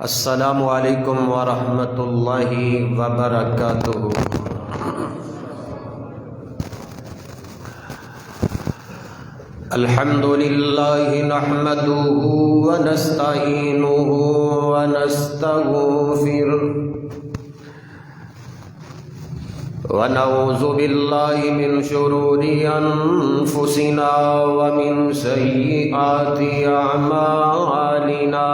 السلام علیکم ورحمۃ اللہ وبرکاتہ۔ الحمد للہ نحمده ونستعینه ونستغفره ونعوذ باللہ من شرور انفسنا ومن سیئات اعمالنا،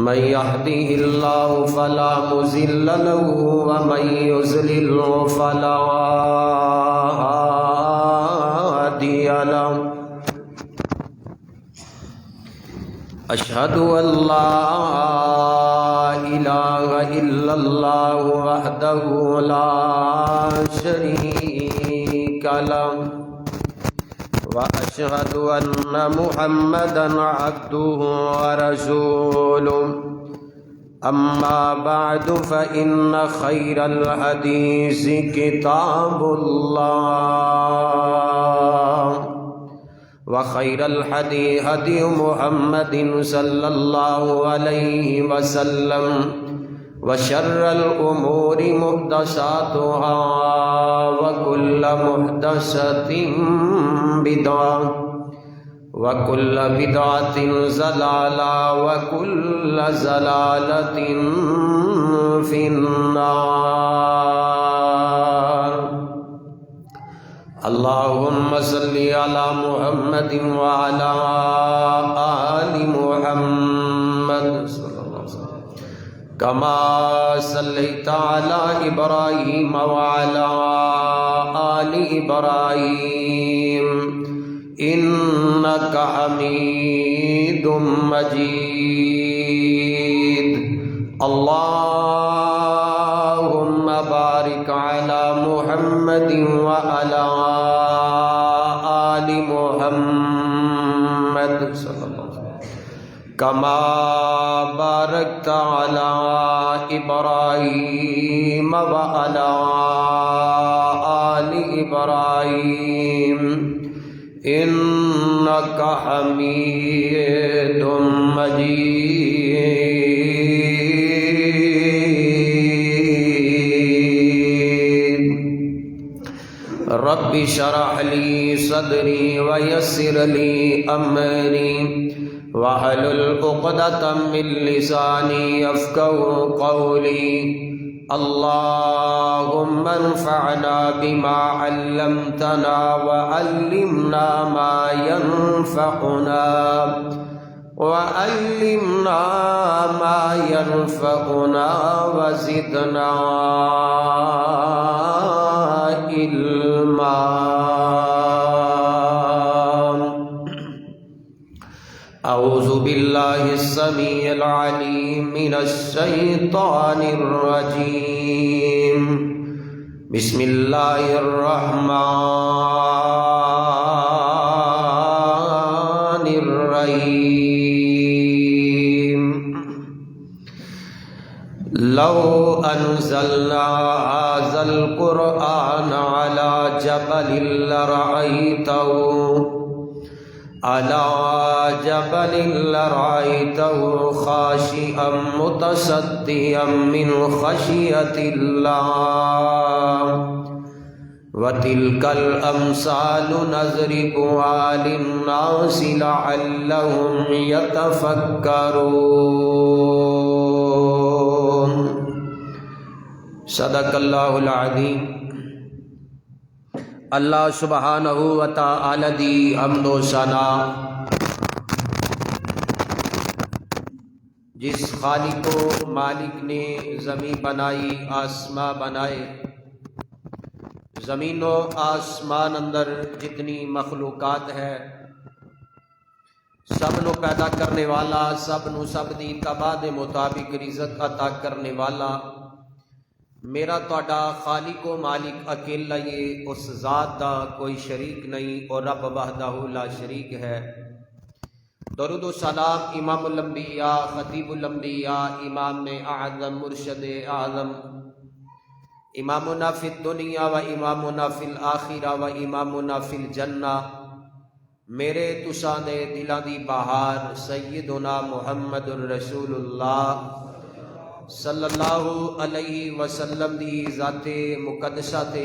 من يهده الله فلا مضل له ومن يضلل فلا هادي له، أشهد أن لا إله إلا الله وحده لا شريك له، وأشهد أن محمدًا عبده ورسوله، أما بعد فإن خير الحديث كتاب الله، وخير الهدي هدي محمد صلى الله عليه وسلم، وشر الأمور محدثاتها، وكل محدثة بدعة، وكل بدعة ضلالة، وكل ضلالة في النار۔ اللهم صل على محمد وعلى آل محمد كما صليت على إبراهيم وعلى آل إبراهيم إنك حميد مجيد۔ اللهم بارك على محمد وعلى آل محمد كما باركت على إبراهيم وعلى آل إبراهيم إنك حميد مجيد۔ رب اشرح لي صدري ويسر لي أمري واحلل عقدة من لساني يفقهوا قولي۔ اللهم انفعنا بما علمتنا وعلمنا ما ينفعنا وزدنا علما۔ اعوذ باللہ السمیع العلیم من الشیطان الرجیم، بسم اللہ الرحمن الرحیم۔ لو انزلنا هذا القرآن على جبل لرأيته خاشعا متصدعا من خشية الله، وتلك الأمثال نضربها للناس لعلهم يتفكرون۔ صدق اللہ العظیم۔ اللہ سبحانہ و تعالی دی حمد و ثنا، جس خالق و مالک نے زمین بنائی، آسمان بنائے، زمین و آسمان اندر جتنی مخلوقات ہے سب نو پیدا کرنے والا، سب نو سب دی تباہ دے مطابق رزق عطا کرنے والا میرا تہاڈا خالق و مالک اکیلا ہی، اس ذات دا کوئی شریک نہیں، اور رب وحدہ لا شریک ہے۔ درود و سلام امام الانبیاء، خطیب الانبیاء، امام اعظم، مرشد اعظم، امامنا فی الدنیا و امامنا فی الآخرہ و امامنا فی الجنہ، میرے تساں دے دلاں دی بہار سیدنا محمد الرسول اللہ صلی اللہ علیہ وسلم دی ذات مقدسہ تے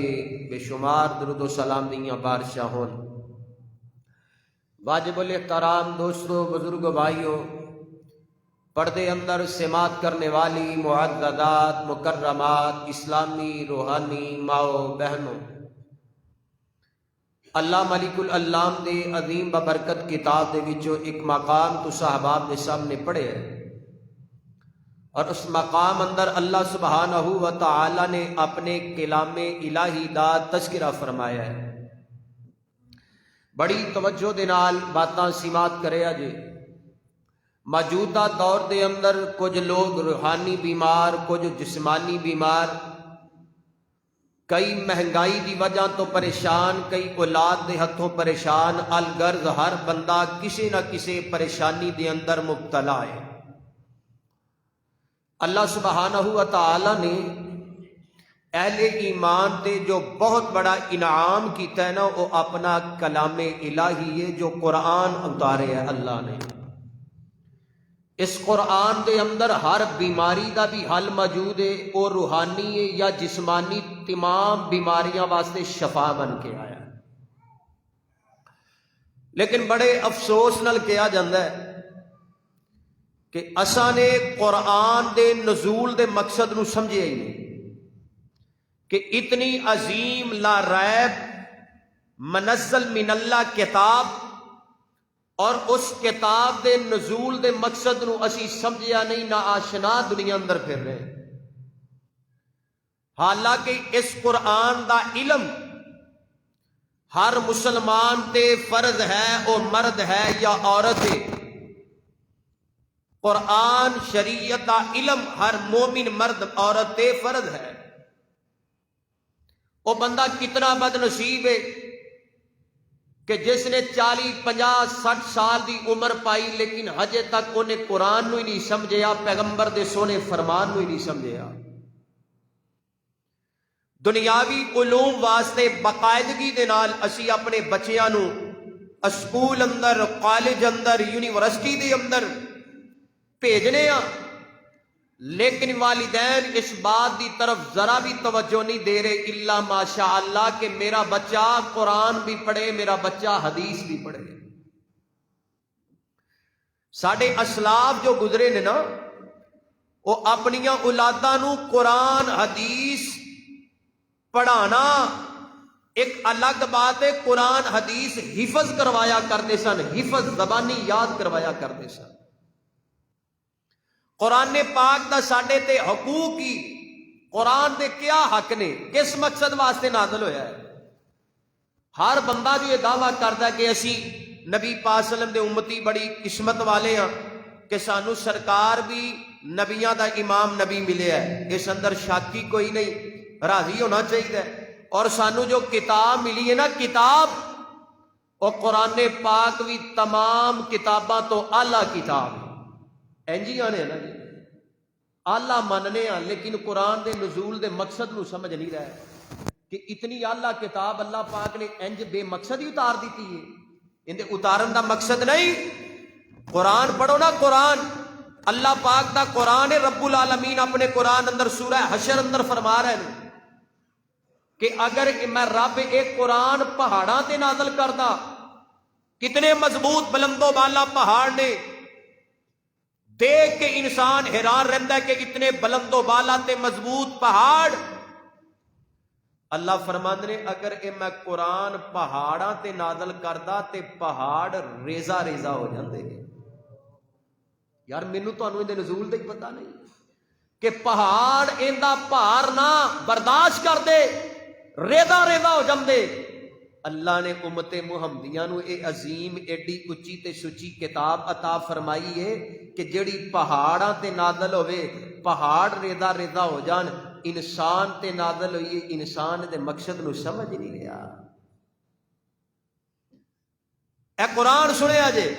بے شمار درود و سلام دیاں بارشاں ہون۔ واجب الاحترام دوستو، بزرگ بھائیوں، پردے اندر سماعت کرنے والی معززات مکرمات اسلامی روحانی ماؤ بہنوں، اللہ ملک الالام دے عظیم ببرکت کتاب دے وچوں ایک مقام تو صحاباب دے سامنے پڑھے ہے، اور اس مقام اندر اللہ سبحانہ و تعالی نے اپنے کلام الہی دا تذکرہ فرمایا ہے۔ بڑی توجہ دے نال باتاں سماعت کرے جے۔ موجودہ دور دے اندر کچھ لوگ روحانی بیمار، کچھ جسمانی بیمار، کئی مہنگائی دی وجہ تو پریشان، کئی اولاد دے ہتھوں پریشان، الغرض ہر بندہ کسی نہ کسی پریشانی دے اندر مبتلا ہے۔ اللہ سبحانہ و تعالی نے اہل ایمان تے جو بہت بڑا انعام کیتا ہے نا، وہ اپنا کلام الہی ہے جو قرآن اتارے ہے اللہ نے۔ اس قرآن دے اندر ہر بیماری دا بھی حل موجود ہے، اور روحانی ہے یا جسمانی، تمام بیماریاں واسطے شفا بن کے آیا۔ لیکن بڑے افسوس نال کہا جاندہ ہے کہ اساں نے قرآن دے نزول دے مقصد نو سمجھے ہی نہیں، کہ اتنی عظیم لا ریب منزل من اللہ کتاب، اور اس کتاب دے نزول دے مقصد نو اسی سمجھیا نہیں، نہ آشنا دنیا اندر پھر رہے۔ حالانکہ اس قرآن دا علم ہر مسلمان تے فرض ہے، او مرد ہے یا عورت ہے۔ قرآن شریعت دا علم ہر مومن مرد عورت تے فرض ہے۔ وہ بندہ کتنا بد نصیب ہے کہ جس نے 40 50 60 سال دی عمر پائی، لیکن ہجے تک انہیں قرآن نو ہی نہیں سمجھیا، پیغمبر دے سونے فرمان نو ہی نہیں سمجھیا۔ دنیاوی علوم واسطے باقاعدگی دے نال اسی اپنے بچیاں نو اسکول اندر، کالج اندر، یونیورسٹی دے اندر بھیجنے ہاں، لیکن والدین اس بات دی طرف ذرا بھی توجہ نہیں دے رہے، الا ماشاء اللہ کہ میرا بچہ قرآن بھی پڑھے، میرا بچہ حدیث بھی پڑھے۔ ساڈے اسلاف جو گزرے نے نا، وہ اپنیاں اولاداں نو قرآن حدیث پڑھانا ایک الگ بات ہے، قرآن حدیث حفظ کروایا کرتے سن، حفظ زبانی یاد کروایا کرتے سن۔ قرآن پاک دا ساڈے تے حقوق ہی، قرآن دے کیا حق نے، کس مقصد واسطے نازل ہویا ہے۔ ہر بندہ جو یہ دعویٰ کرتا ہے کہ اسی نبی پاک صلی اللہ علیہ وسلم دے امتی بڑی قسمت والے ہاں کہ سانو سرکار بھی نبیاں دا امام نبی ملے ہے، اس اندر شک ہی کوئی نہیں، راضی ہونا چاہیے۔ اور سانو جو کتاب ملی ہے نا، کتاب، اور قرآن پاک بھی تمام کتاباں تو اعلیٰ کتاب ہے۔ اینجی آنے نا جی، اللہ ماننے ہیں، لیکن قرآن دے نزول دے مقصد نو سمجھ نہیں رہا کہ اتنی اللہ کتاب اللہ پاک نے انج بے مقصد ہی اتار دیتی ہے۔ ان دے اتارن دا مقصد نہیں، قرآن پڑھو نا، قرآن اللہ پاک دا قرآن ہے۔ رب العالمین اپنے قرآن اندر سورہ حشر اندر فرما رہے ہیں کہ اگر میں رب ایک قرآن پہاڑاں تے نازل کردا، کتنے مضبوط بلند و بالا پہاڑ نے، دیکھ کے انسان حیران رہتا ہے کہ اتنے بلند و بالا تے مضبوط پہاڑ۔ اللہ فرماندے نے اگر میں قرآن پہاڑاں تے نازل کردا تے پہاڑ ریزہ ریزہ ہو جاندے نے۔ یار مینوں تانوں دے نزول دا ہی پتہ نہیں کہ پہاڑ ایندا بھار نہ برداشت کر دے، ریزہ ریزہ ہو جاندے۔ اللہ نے امت محمدیہ نو اے عظیم ایڈی اچھی تے سچی کتاب عطا فرمائی ہے کہ جڑی پہاڑاں تے نازل ہوئے، پہاڑ ریزہ ریزہ ہو جان، انسان تے نازل ہوئی، انسان دے مقصد نو سمجھ نہیں رہا۔ اے قرآن سنیا جے،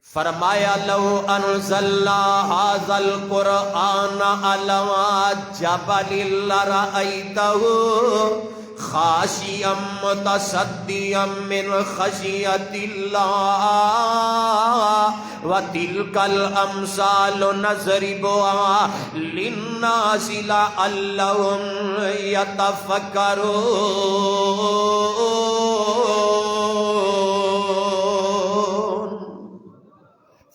فرمایا لو انزلنا ھذا القرآن علی جبل لرأیتہ خاشعا متصدعا من خشیۃ اللہ وتلک الامثال نضربها للناس لعلهم یتفکرون۔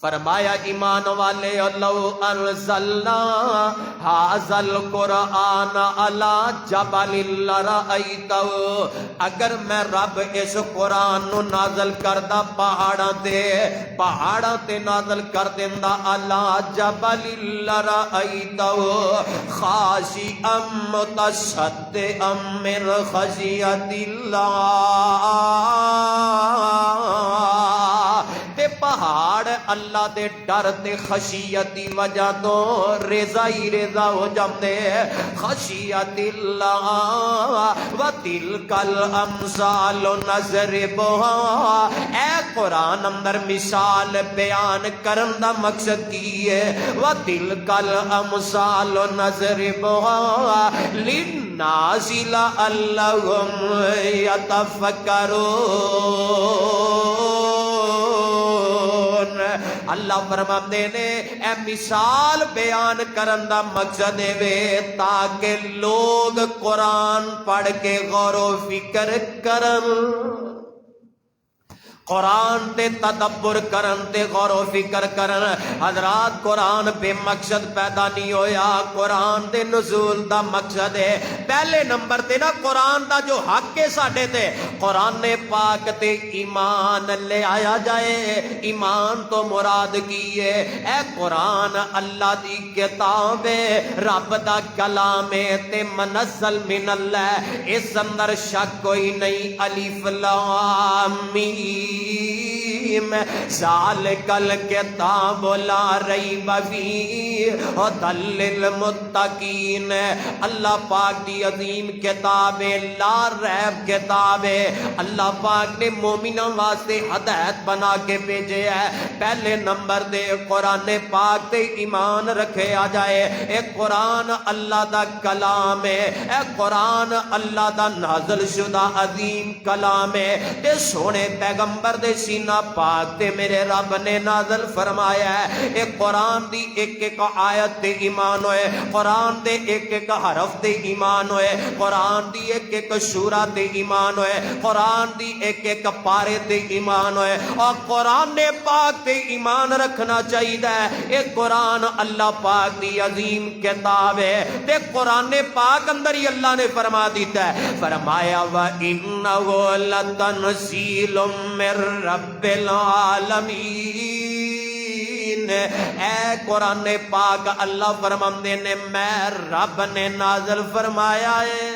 فرمایا ایمان والے، لو انزلنا ھذا القرآن علی جبل لرأیتہ، اگر میں رب اس قرآن نو نازل کردا پہاڑاں تے نازل کر دیندا، علی جبل لرأیتہ خاشعا متصدعا من خشیۃ اللہ، پہاڑ اللہ دے ڈر تے خشیت دی وجہ تو ریزہ ہی ریزہ ہو جاندے، خشیت اللہ وتلک الامثال نضربها، اے قرآن اندر مثال بیان کرن دا مقصد کی ہے، وتلک الامثال نضربها للناس لعلهم یتفکرون۔ اللہ فرماتے نے اے مثال بیان کرن دا مقصد ہے تاکہ لوگ قرآن پڑھ کے غور و فکر کرن، قرآن تے تدبر کرن تے غور و فکر کرن۔ حضرات قرآن بے مقصد پیدا نہیں ہویا، قرآن دے نزول دا مقصد ہے پہلے نمبر تے نا قرآن دا جو حق ہے ساڈے تے، قرآن پاک تے ایمان لے آیا جائے۔ ایمان تو مراد کی ہے اے قرآن اللہ دی کتاب ہے، رب دا کلام ہے تے منزل من اللہ، اس اندر شک کوئی نہیں۔ الف لام میم ذالک الکتاب لا ریب فیہ ھدی للمتقین، اللہ پاک دی عظیم کتاب ہے، لا ریب کتاب ہے، اللہ پاک نے مومنوں واسطے ہدایت بنا کے بھیجے ہے۔ پہلے نمبر دے قرآن پاک تے ایمان رکھے آ جائے، اے قرآن اللہ دا کلام ہے، اے قرآن اللہ دا نازل شدہ عظیم کلام ہے، تے سونے پیغمبر دے سینہ پاک تے میرے رب نے نازل فرمایا ہے۔ ایک قرآن دی ایک ایک آیت تے ایمان ہوئے، قرآن دے ایک ایک حرف تے ایمان ہوئے، قرآن دی ایک ایک سورہ تے ایمان ہوئے، قرآن دی ایک ایک پارے تے ایمان ہوئے، اور قرآن پاک تے ایمان رکھنا چاہیے۔ ایک قرآن اللہ پاک دی عظیم کتاب ہے، تے قرآن پاک اندر ہی اللہ نے فرما دیتا ہے، فرمایا وَإِنَّهُ لَتَنزِيلٌ مِّن رب العالمین، اے قرآن پاک اللہ فرماندے نے میں رب نے نازل فرمایا ہے۔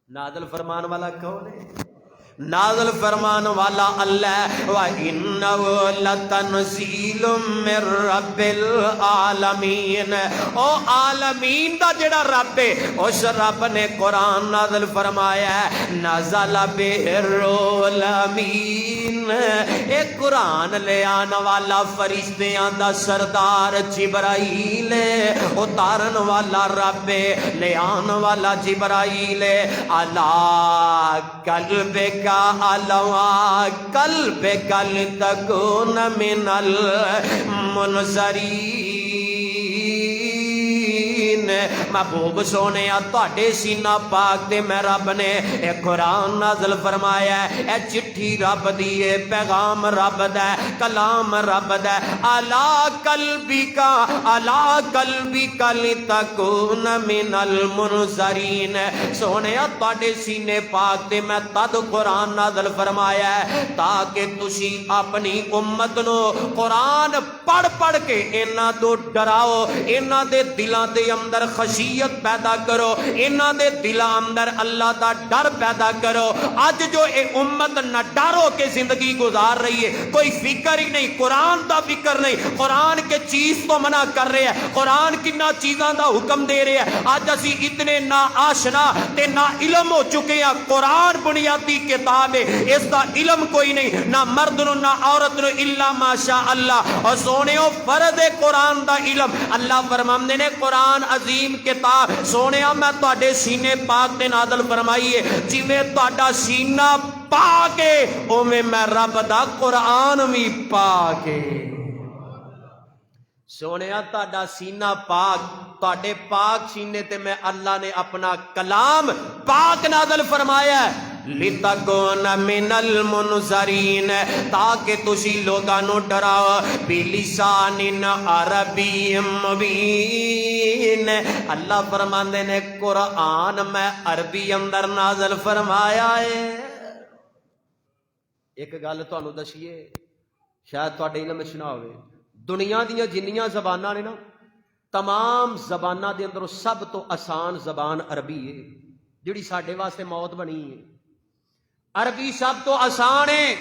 نازل فرمان والا کون ہے؟ نازل فرمان والا اللہ۔ وَإِنَّهُ لَتَنزِيلٌ مِّن رَبِّ الْعَالَمِينَ، او عالمین دا جڑا رب ہے اس رب نے قرآن نازل فرمایا ہے۔ نزل بِهِ الرُّوحُ الْأَمِينُ، ایک قرآن لے آنے والا فرشتیاں دا سردار جبرائیل ہے، اتارن والا رب ہے، لے آنے والا جبرائیل ہے۔ عَلَىٰ قَلْبِكَ عَلَىٰ قَلْبِكَ لِتَكُونَ مِنَ الْمُنذَرِينَ، محبوب سونے تواڈے سینہ پاک تے میں رب نے ایک قرآن نازل فرمایا ہے، اے چٹھی رب دی ہے، پیغام رب دا ہے، کلام رب دا ہے۔ عَلَىٰ قَلْبِكَ لِتَكُونَ مِنَ الْمُنذَرِينَ، سونے تواڈے سینے پاک تے میں تد قرآن نازل فرمایا ہے تاکہ تسی اپنی امت نو قرآن پڑھ پڑھ کے انہاں تو ڈراؤ، انہاں دے دلاں دے اندر خشیت پیدا کرو، انہاں دے دلاں اندر اللہ دا ڈر پیدا کرو۔ آج جو اے امت نہ ڈرو کے زندگی گزار رہی ہے، کوئی فکر ہی نہیں، قرآن دا فکر نہیں، قرآن کے چیز تو منع کر رہے ہیں، قرآن کنا چیزاں دا حکم دے رہے ہیں۔ آج اسی اتنے نا آشنا تے نا علم ہو چکے ہیں، قرآن بنیادی کتاب ہے، اس دا علم کوئی نہیں، نہ مرد نو نہ عورت نو، الا ماشاء اللہ۔ اور سونےو فرض ہے قرآن دا علم، اللہ فرماندے نے قرآن عظیم حکیم کتاب سونیا میں تواڈے سینے پاک تے نازل فرمائیے جویں تواڈا سینہ پاک ہے اوویں میں رب دا قرآن بھی پاک ہے سونیا تہاڈا سینہ پاک تہاڈے پاک سینے تے میں اللہ نے اپنا کلام پاک نازل فرمایا ہے لِتَكُونَ مِنَ الْمُنذَرِينَ تاکہ تسی لوگاں نو ڈراؤ بِلِسَانٍ عَرَبِيٍّ مُبِينٍ اللہ فرماندے نے قرآن میں عربی اندر نازل فرمایا ہے ایک گل تانوں دسیے شاید تہاڈے علم وچ نہ ہوئے دنیا دیاں جنیاں زباناں نے نا تمام زباناں دے اندر سب تو آسان زبان عربی ہے جڑی ساڈے واسطے موت بنی ہے عربی سب تو آسان ہے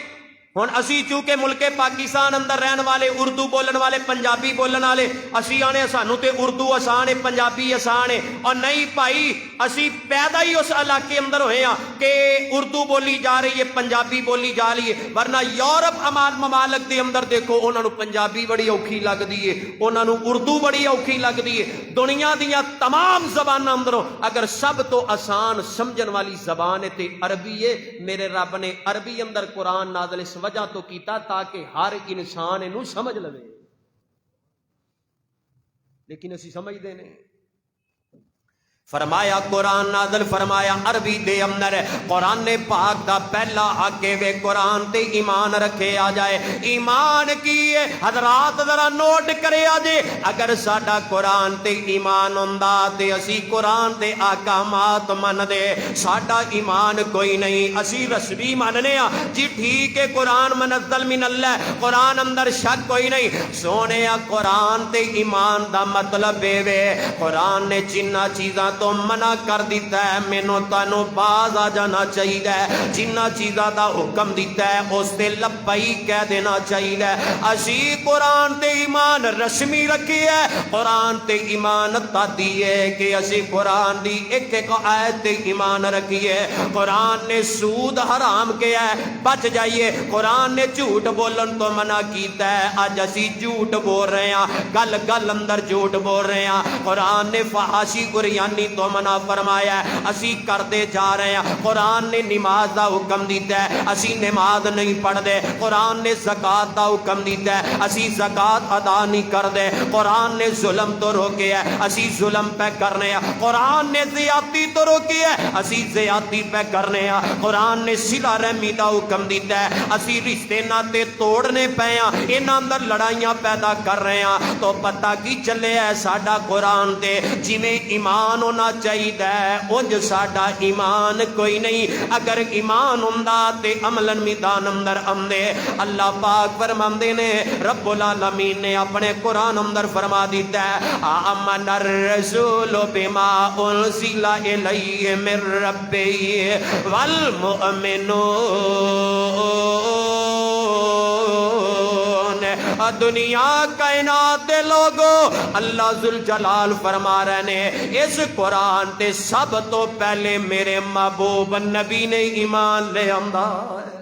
ہن اسی چونکہ ملک پاکستان اندر رہن والے اردو بولن والے پنجابی بولن والے اسی آنے سانو تے اردو آسان ہے پنجابی آسان ہے اور نہیں بھائی اسی پیدا ہی اس علاقے اندر ہوئے ہیں کہ اردو بولی جا رہی ہے پنجابی بولی جا رہی ہے ورنہ یورپ ممالک دے اندر دیکھو انہاں نو پنجابی بڑی اوکھی لگدی ہے انہاں نو اردو بڑی اوکھی لگدی ہے دنیا دیاں تمام زباناں اندروں اگر سب تو آسان سمجھن والی زبان ہے تے عربی ہے میرے رب نے عربی اندر قرآن نازل اس وجہ تو کیتا تاکہ ہر انسان انہوں سمجھ لوے لیکن اسی سمجھ دے نہیں فرمایا قرآن نازل فرمایا عربی دے اندر قرآن پاک دا پہلا حق وے قرآن تے ایمان رکھے آ جائے ایمان کی حضرات ذرا نوٹ کرے آ جے اگر ساڈا قرآن تے ایمان ہوندا تے اسی قرآن دے احکامات من دے ساڈا ایمان کوئی نہیں اسی رسمی مننے ہاں جی ٹھیک ہے قرآن منزل من اللہ قرآن اندر شک کوئی نہیں سونے قرآن تے ایمان دا مطلب وے قرآن نے جنہ چیزاں تو منع کر دیتا ہے مینوں تانوں باز آ جانا چاہیے جنہ چیزاں دا حکم دیتا ہے اس تے لبئی کہہ دینا چاہیے اسی قرآن تے ایمان رسمی رکھی ہے قرآن تے ایمان تادی ہے کہ اسی قرآن دی ایک ایک آیت تے ایمان رکھیے قرآن نے سود حرام کیا ہے بچ جائیے قرآن نے جھوٹ بولن تو منع کیتا ہے آج اسی جھوٹ بول رہے ہیں گل گل اندر جھوٹ بول رہے ہیں قرآن نے فحاشی قریانی تو منع فرمایا ہے اسی کردے جا رہے ہیں قرآن نے نماز دا حکم دیتا ہے اسی نماز نہیں پڑھ دے قرآن نے زکات دا حکم دیتا ہے اسی زکات ادا نہیں کر دے قرآن نے ظلم تو روکے ہے اسی ظلم پہ کرنے ہیں قرآن نے زیادتی تو روکی ہے اسی زیادتی پہ کرنے ہیں قرآن نے صلہ رحمی دا حکم دیتا ہے اسی رشتے ناتے توڑنے پے ہیں انہاں اندر لڑائیاں پیدا کر رہے ہیں تو پتہ کی چلے ہے ساڈا قرآن تے جویں ایمان ہونا چاہیے انج ساڈا ایمان کوئی نہیں اگر ایمان ہوندا تے عملاً میدان اندر آندے اللہ پاک فرماندے نے رب العالمین نے اپنے قرآن اندر فرما دیتا ہے آمن الرسول بما انزل الیہ من ربہ والمؤمنون دنیا کائنات دے لوگو اللہ ذوالجلال فرما رہے ہیں اس قرآن تے سب تو پہلے میرے محبوب نبی نے ایمان لے آندا ہے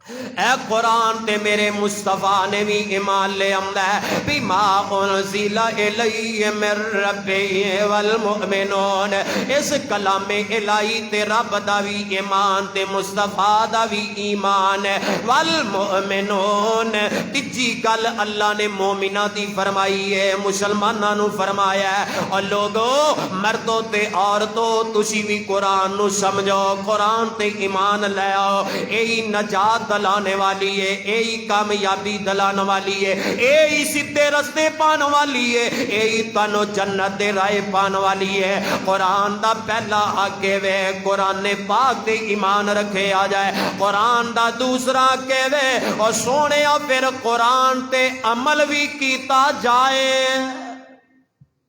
اے قرآن تے میرے مصطفیٰ نے بھی ایمان لے آمدا ہے بما انزل الیہ من ربہ والمؤمنون اس کلام الہی تے رب دا بھی ایمان تے مصطفیٰ دا بھی ایمان والمؤمنون تیجی گل اللہ نے مومنہ دی فرمائی ہے مسلمانہ نو فرمایا ہے اور لوگوں مردوں تے عورتوں تسی بھی قرآن نو سمجھو قرآن تے ایمان لے آؤ یہی نجات دلانے والی ہے یہی کامیابی دلانے والی ہے یہی سیدھے رستے پانے والی ہے یہی تانوں جنت دے رائے پانے والی ہے قرآن دا پہلا حق وے قرآن پاک تے ایمان رکھے آ جائے قرآن دا دوسرا کہ وے اور سونے پھر قرآن تے عمل بھی کیتا جائے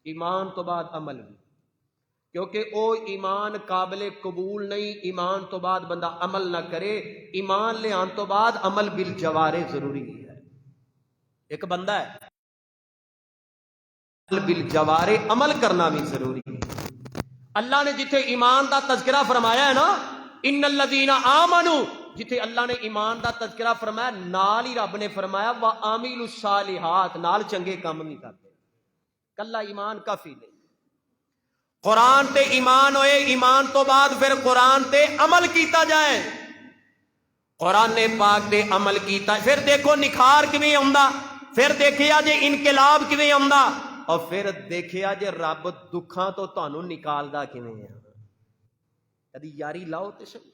ایمان تو بعد عمل بھی کیونکہ او ایمان قابل قبول نہیں ایمان تو بعد بندہ عمل نہ کرے ایمان لے آن تو بعد عمل بالجوارح ضروری ہے ایک بندہ ہے بالجوارح عمل کرنا بھی ضروری ہے اللہ نے جتھے ایمان دا تذکرہ فرمایا ہے نا ان الذین آمنوا جتھے اللہ نے ایمان دا تذکرہ فرمایا نال ہی رب نے فرمایا وَعَمِلُوا الصَّالِحَاتِ نال چنگے کام نہیں کرتے کلا ایمان کافی نہیں قرآن تے ایمان ہوئے، ایمان تو بعد پھر قرآن تے عمل کیتا جائے، قرآن پاک تے عمل کیتا، پھر دیکھو نکھار کیویں آندا، پھر دیکھیا جے انقلاب کیویں آندا، اور پھر دیکھیا جے رب دکھاں تو تانوں نکالدا کیویں ہے۔ کدی یاری لاؤ تے صحیح۔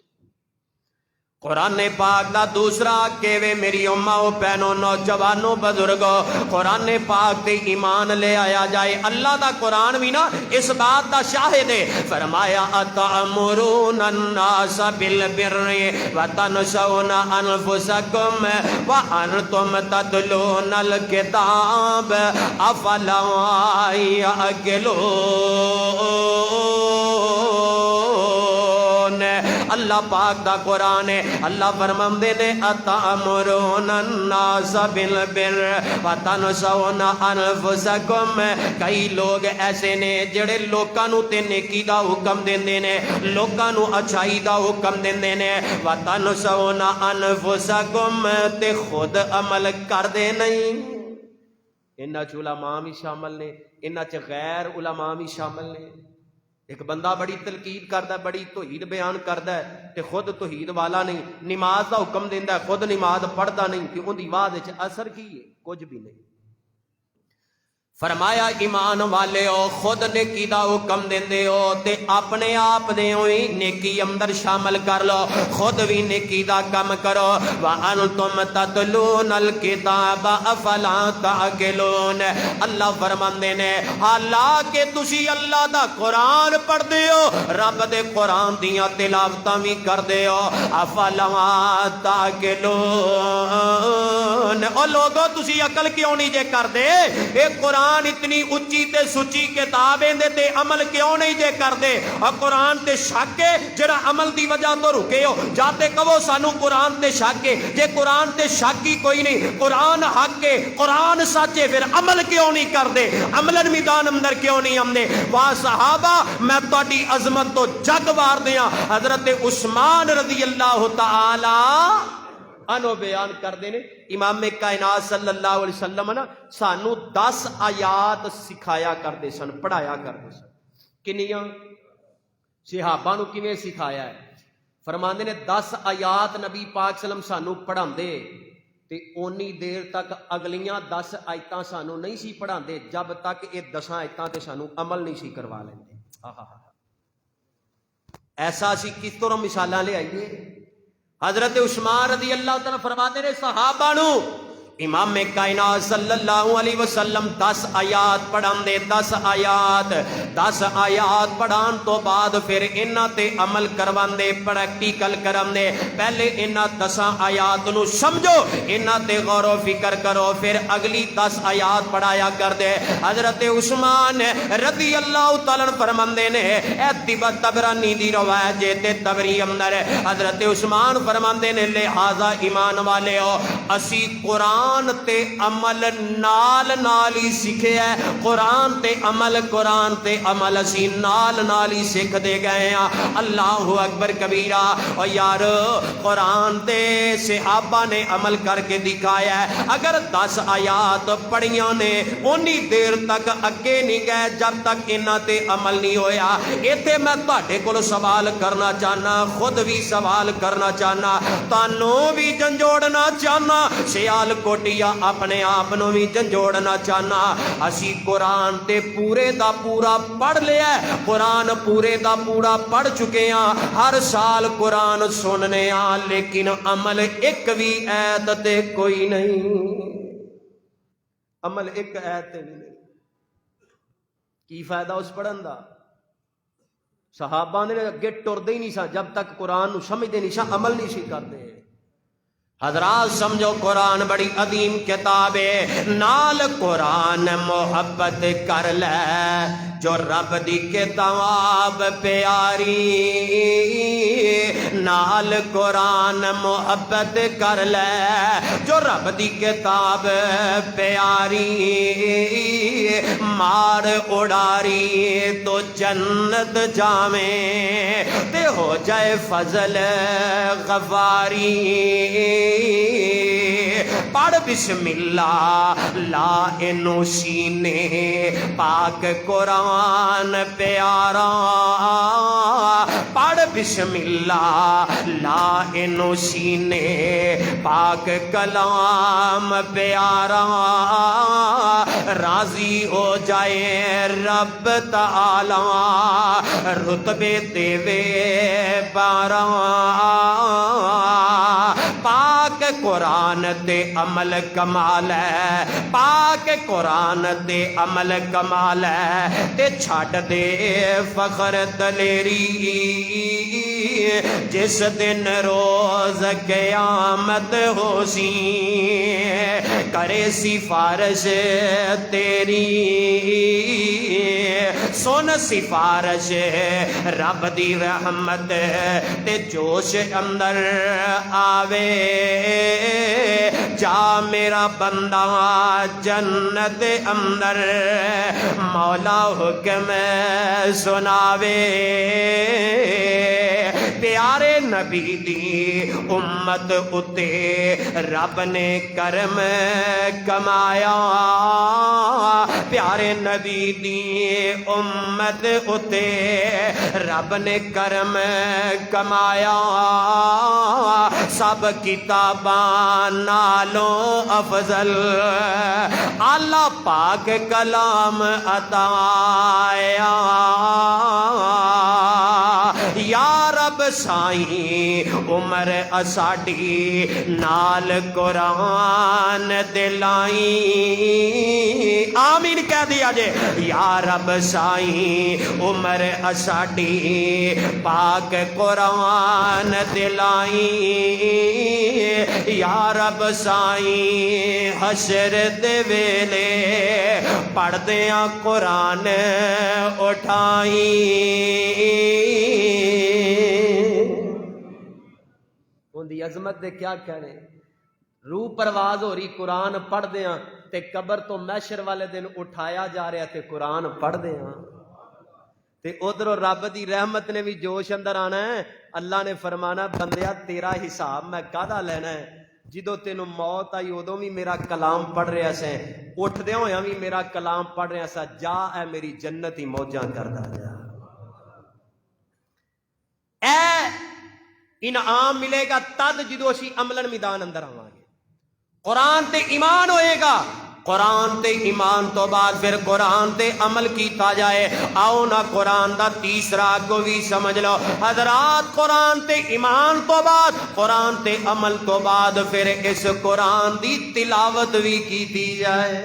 قرآن پاک دا دوسرا کیویں میری اماں بہنوں نوجوانوں بزرگوں قرآن پاک تے ایمان لے آیا جائے۔ اللہ دا قرآن بھی نا اس بات دا شاہد ہے، فرمایا اتأمرون الناس بالبر وتنسون انفسکم وانتم تتلون الکتاب افلا یعقلون۔ اللہ پاک دا قرآن ہے، اللہ فرماندے نے اتأمرون الناس بالبر وتنسون انفسکم۔ کئی لوگ ایسے نے جڑے لوکاں نو تے نیکی دا حکم دیندے نے، لوکاں نو اچھائی دا حکم دیندے نے، وتنسون انفسکم تے خود عمل کردے نہیں۔ انہاں چ علماء بھی شامل نے، انہاں چ غیر علماء بھی شامل نے۔ ایک بندہ بڑی تلقین کردا ہے، بڑی توحید بیان کردا ہے تے خود توحید والا نہیں، نماز دا حکم دیندا ہے خود نماز پڑھدا نہیں، کہ اون دی واز وچ اثر کی ہے؟ کچھ بھی نہیں۔ فرمایا ایمان والے ہو، خود نیکی دا حکم دیندے ہو تے اپنے آپ دے ہوئی نیکی اندر شامل کر لو، خود بھی نیکی دا کم کرو۔ وَأَنْتُمْ تَتْلُونَ الْكِتَابَ أَفَلَا تَعْقِلُونَ۔ اللہ فرماندے نے حالانکہ تسی اللہ دا قرآن پڑھ دے ہو، رب دے قرآن دیاں تلاوتاں بھی کر دے ہو، أَفَلَا تَعْقِلُونَ۔ او لوگو تسی عقل کیوں نہیں جے کر دے؟ اے قرآن اتنی اچھی تے سچی کتاب ہے تے عمل کیوں نہیں جے کر دے؟ اور قرآن تے شک ہے جڑا عمل دی وجہ تو رکے ہو، جاتے کہو سانو قرآن تے شک ہے، جے قرآن تے شک ہی کوئی نہیں، قرآن حق ہے، قرآن سچ ہے، پھر عمل کیوں نہیں کر دے؟ عملن میدان اندر کیوں نہیں آمدے؟ واہ صحابہ میں تہاڈی عظمت تو جگ وار دیاں، حضرت عثمان رضی اللہ تعالی انو بیان کر دینے، امام کائنات صلی اللہ علیہ وسلم نا سانو 10 آیات سکھایا کردے سن، پڑھایا کردے سن۔ کنیاں؟ صحابہ نو کیویں سکھایا ہے؟ فرماندے نے 10 آیات نبی پاک صلی اللہ علیہ وسلم سانو پڑھاندے تے اونی دیر تک اگلیاں 10 آیتاں سانو نہیں سی پڑھاندے جب تک یہ 10 آیتاں تے سانو عمل نہیں سی کروا لیندے۔ ایسا اسی کس طرح مثالاں لے آئیے؟ حضرت عثمان رضی اللہ تعالیٰ فرماتے نے صحابہ نو امام کائنات صلی اللہ علیہ وسلم 10 آیات پڑھان دے، 10 آیات پڑھان تو بعد پھر انہاں تے عمل کروان دے، پریکٹیکل کرن دے۔ پہلے انہاں 10 آیات نو سمجھو، انہاں تے غور و فکر کرو، پھر اگلی 10 آیات پڑھایا کر دے۔ حضرت عثمان رضی اللہ تعالیٰ فرماندے نے، اے طبرانی دی روایت جے تے طبری اندر حضرت عثمان فرماندے نے لہذا ایمان والے ہو اسی قرآن تے عمل نال ہی سکھے ہے، قرآن تے عمل اسی نال ہی سکھ دے گئے ہیں۔ اللہ اکبر کبیرہ۔ اور یار قرآن تے صحابہ نے عمل کر کے دکھایا ہے۔ اگر 10 آیات پڑھیاں نے اونی دیر تک اگے نہیں گئے جب تک انہاں تے عمل نہیں ہویا۔ ایتھے میں تہاڈے کول سوال کرنا چاہنا، خود بھی سوال کرنا چاہنا، تانوں بھی جھنجوڑنا چاہنا، سیال کوٹیا اپنے آپ نو بھی جھنجوڑنا چاہنا۔ اسی قرآن تے پورے دا پورا پڑھ لیا ہے، قرآن پورے دا پورا پڑھ چکے ہیں، ہر سال قرآن سننے ہیں، لیکن عمل ایک بھی ایت تے کوئی نہیں، عمل ایک ایت تے نہیں۔ کی فائدہ اس پڑھن دا؟ صحابہ نے اگے ٹردے ہی نہیں سا جب تک قرآن نو سمجھدے نہیں سا، عمل نہیں سی کردے۔ حضرات سمجھو قرآن بڑی عظیم کتاب ہے، نال قرآن محبت کر لے جو رب دی کتاب پیاری، نال قرآن محبت کر لے جو رب دی کتاب پیاری، مار اڑاری تو جنت جاویں تے ہو جائے فضل غفاری۔ پڑھ بسم اللہ لا انو سینے پاک قرآن پیارا پڑھ بسم اللہ لا انو سینے پاک کلام پیارا راضی ہو جائے رب تعالی رتبے دیوے بارا پاک قرآن تے عمل کمال ہے پاک قرآن تے عمل کمال ہے تے چھٹ دے فخر دلیری جس دن روز قیامت ہو سی کرے سفارش تیری سن سفارش رب دی رحمت تے جوش اندر آوے جا میرا بندہ جنت اندر مولا حکم سناوے پیارے نبی دی امت اتے رب نے کرم کمایا پیارے نبی دی امت اتے رب نے کرم کمایا سب کتاباں نالوں افضل اللہ پاک کلام عطایا یا رب سائیں عمر اساڈی نال قرآن دلائی آمین کہہ دیا جے یا رب سائیں عمر اساڈی پاک قرآن دلائی یا رب سائیں حشر دے ویلے پڑھ دیاں قرآن اٹھائی ان دی عظمت دے کیا کہنے روح پرواز ہو رہی قرآن پڑھ دیاں تے قبر تو محشر والے دن اٹھایا جا رہا تے قرآن پڑھ دیاں تے ادھروں رب دی رحمت نے بھی جوش اندر آنا ہے اللہ نے فرمانا بندیا تیرا حساب میں کہدا لینا ہے جدو تینوں موت آئی ادو بھی میرا کلام پڑھ رہا سے اٹھ دیا ہویا بھی میرا کلام پڑھ رہا سا جا اے میری جنتی موجاں کردا جا اے انعام ملے گا تد جدو اسی عملن میدان اندر آواں گے قرآن تے ایمان ہوئے گا قرآن تے ایمان تو بعد پھر قرآن تے عمل کیتا جائے آؤ نا قرآن دا تیسرا کو بھی سمجھ لو حضرات قرآن تے ایمان تو بعد قرآن تے عمل تو بعد پھر اس قرآن دی تلاوت بھی کیتی جائے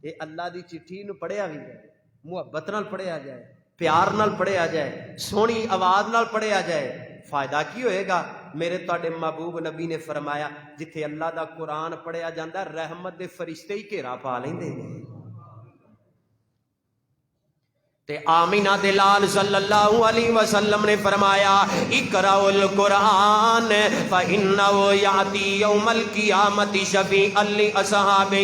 یہ اللہ دی چٹھی نو پڑھیا بھی جائے محبت نال پڑھیا جائے پیار نال پڑھیا جائے سونی آواز نال پڑھیا جائے فائدہ کی ہوئے گا میرے تواڈے محبوب نبی نے فرمایا جتھے اللہ دا قرآن پڑھیا جاندا رحمت دے فرشتے ہی گھیرا پا لیندے نے تے آمینہ دے لال صلی اللہ علیہ وسلم نے فرمایا اقرأوا القرآن فإنه یأتی یوم القیامت شفیعا لأصحابہ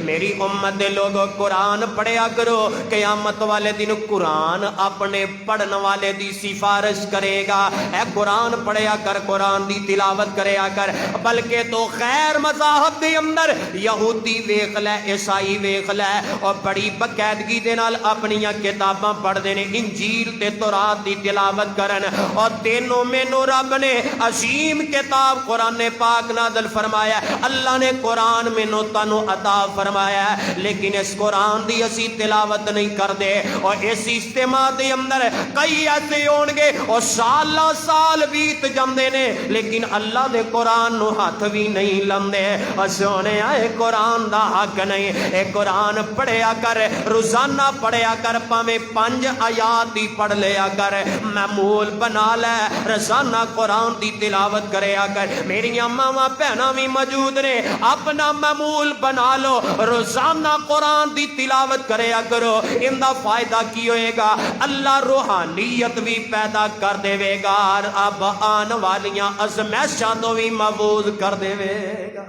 میری امت دے لوگوں قرآن پڑھیا کرو قیامت والے دن قرآن اپنے پڑھن والے دی سفارش کرے گا اے قرآن پڑھیا کر قرآن دی تلاوت کریا کر بلکہ تو خیر مذاہب دے اندر یہودی ویکھ لے عیسائی ویکھ لے اور بڑی باقاعدگی دے نال اپنی کتاب پڑھ دینے انجیل تے تورات دی تلاوت کرن اور تینوں مینوں رب نے عظیم کتاب قرآن پاک نازل فرمایا اللہ نے قرآن مینوں تانوں عطا فرمایا لیکن اس قرآن دی اسی تلاوت نہیں کر دے اور اس اجتماع دے اندر کئی ایسے ہون گے اور سال بیت جاندے نے لیکن اللہ دے قرآن نو ہاتھ بھی نہیں لاندے سونے اے قرآن دا حق نہیں اے قرآن پڑھیا کر روزانہ پڑھیا کر پاویں 5 آیات ہی پڑھ لیا کر معمول بنا لے روزانہ قرآن دی تلاوت کریا کر میری ماواں بہناں بھی موجود نے اپنا معمول بنا لو روزانہ قرآن دی تلاوت کریا کرو ان دا فائدہ کی ہوئے گا اللہ روحانیت بھی پیدا کر دے گا اب آن والیاں ازمائشاں تو بھی محفوظ کر دے گا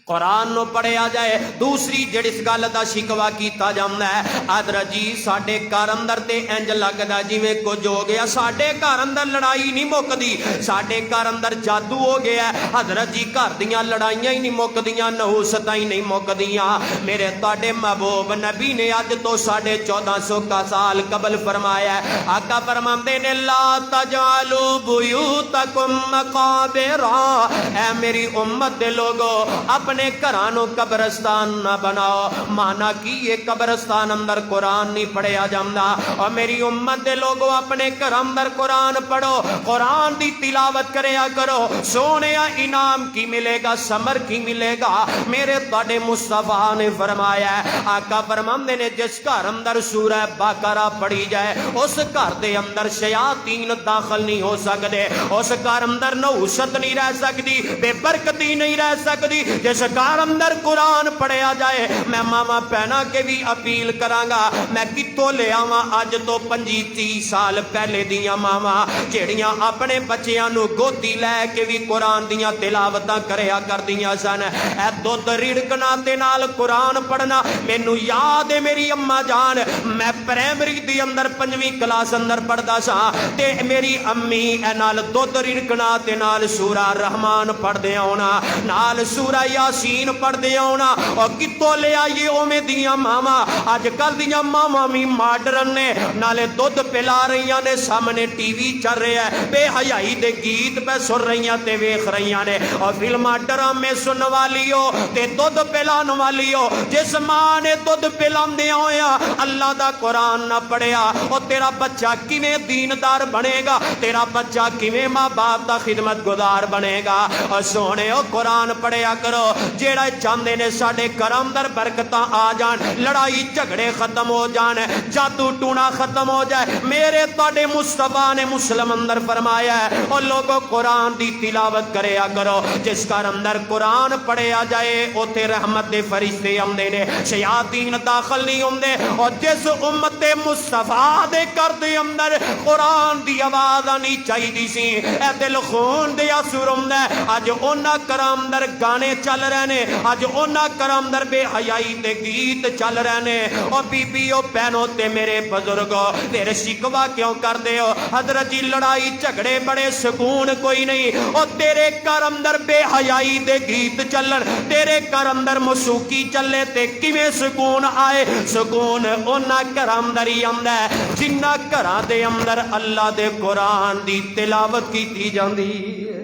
قرآن نو پڑھیا جائے۔ دوسری جڑی اس گل دا شکوا کیتا جاندا ہے، حضرت جی ساڈے گھر اندر تے انج لگدا جویں کچھ ہو گیا، ساڈے گھر اندر لڑائی نہیں مکدی، ساڈے گھر اندر جادو ہو گیا ہے۔ حضرت جی گھر دیاں لڑائیاں ہی نہیں مکدیاں، نحوستاں ہی نہیں مکدیاں۔ میرے تواڈے محبوب نبی نے اج تو 1450 کا سال قبل فرمایا ہے، آقا فرماندے نے لا تجعلوا بیوتکم مقابر، اے میری امت دے لوگو اپنے گھرانوں قبرستان نہ بناؤ۔ مانا کی یہ قبرستان اندر قرآن نہیں پڑھیا جاندا، اور میری امت دے لوگوں اپنے گھر اندر قرآن پڑھو، قرآن دی تلاوت کریا کرو، سونے انعام کی ملے گا، ثمر کی ملے گا۔ میرے تواڈے مصطفیٰ نے فرمایا ہے، آقا فرماندے نے جس گھر اندر سورہ بقرہ پڑھی جائے اس گھر دے اندر شیاطین داخل نہیں ہو سکتے، اس گھر اندر نحوست نہیں رہ سکتی، بے برکتی نہیں رہ سکتی۔ جس گھر اندر قرآن پڑھیا جائے، میں ماما پہنا کے بھی اپیل کرانگا، میں کتوں لے آواں اج تو 25-30 سال پہلے دیاں ماما جیڑیاں اپنے بچیاں نو گودی لے کے بھی قرآن دیاں تلاوتاں کریا کر دیاں سن۔ اے دودھ ریڑکنا تے نال قرآن پڑھنا مینوں یاد ہے، میری اما جان میں پرائمری دی اندر 5ویں کلاس اندر پڑھدا سا تے میری امی اے نال دودھ ریڑکنا تے نال سورہ رحمان پڑھدے آنا، نال سورہ یاسین پڑھدے آنا، اور کتوں لے آئیے اوویں دیاں ماما اج کل دیاں ماما بھی ماڈرن نے، نالے دودھ پلا رہیاں نے، سامنے ٹی وی چل رہا ہے، بے حیائی دے گیت پہ سن رہیاں تے ویکھ رہیاں نے، اور فلماں ڈرامے سن والی ہو تے دودھ پلان والی ہو۔ جس ماں نے دودھ پلاندے ہویا اللہ دا قرآن نہ پڑھیا، اور تیرا بچہ کیویں دیندار بنے گا، تیرا بچہ کیویں ماں باپ دا خدمت گزار بنے گا۔ اور سونے او قرآن پڑھیا کرو، جیڑا چاہندے نے ساڈے گھر اندر برکتاں آ جان، لڑائی جھگڑے ختم ہو جان، جادو ٹونا ختم ہو جائے۔ میرے تواڈے مصطفیٰ نے مسلم اندر فرمایا ہے، اور لوگوں قرآن دی تلاوت کریا کرو، جس گھر اندر قرآن پڑھیا جائے اوتھے رحمت دے فرشتے آندے نے، شیاطین داخل نہیں ہوندے۔ اور جس امت مصطفیٰ دے گھر دے اندر قرآن دی آواز آنی چاہیے سی، اے دل خون دیا سرمدا ہے، اج انہاں گھراں اندر گانے چل رہے نے، اج انہاں گھراں اندر بے حیائی دے گیت چل رہے نے۔ او بیبیو بہنوں تے میرے بزرگو تیرے شکوا کیوں کر دے ہو؟ حضرت جی لڑائی جھگڑے بڑے سکون کوئی نہیں، او تیرے گھر اندر بے حیائی دے گیت چلن، تیرے گھر اندر موسیقی چلے تے کیویں سکون آئے؟ سکون انہاں گھراں اندر ہی آندا ہے جنہاں گھراں دے اندر اللہ دے قرآن دی تلاوت کیتی جاندی ہے،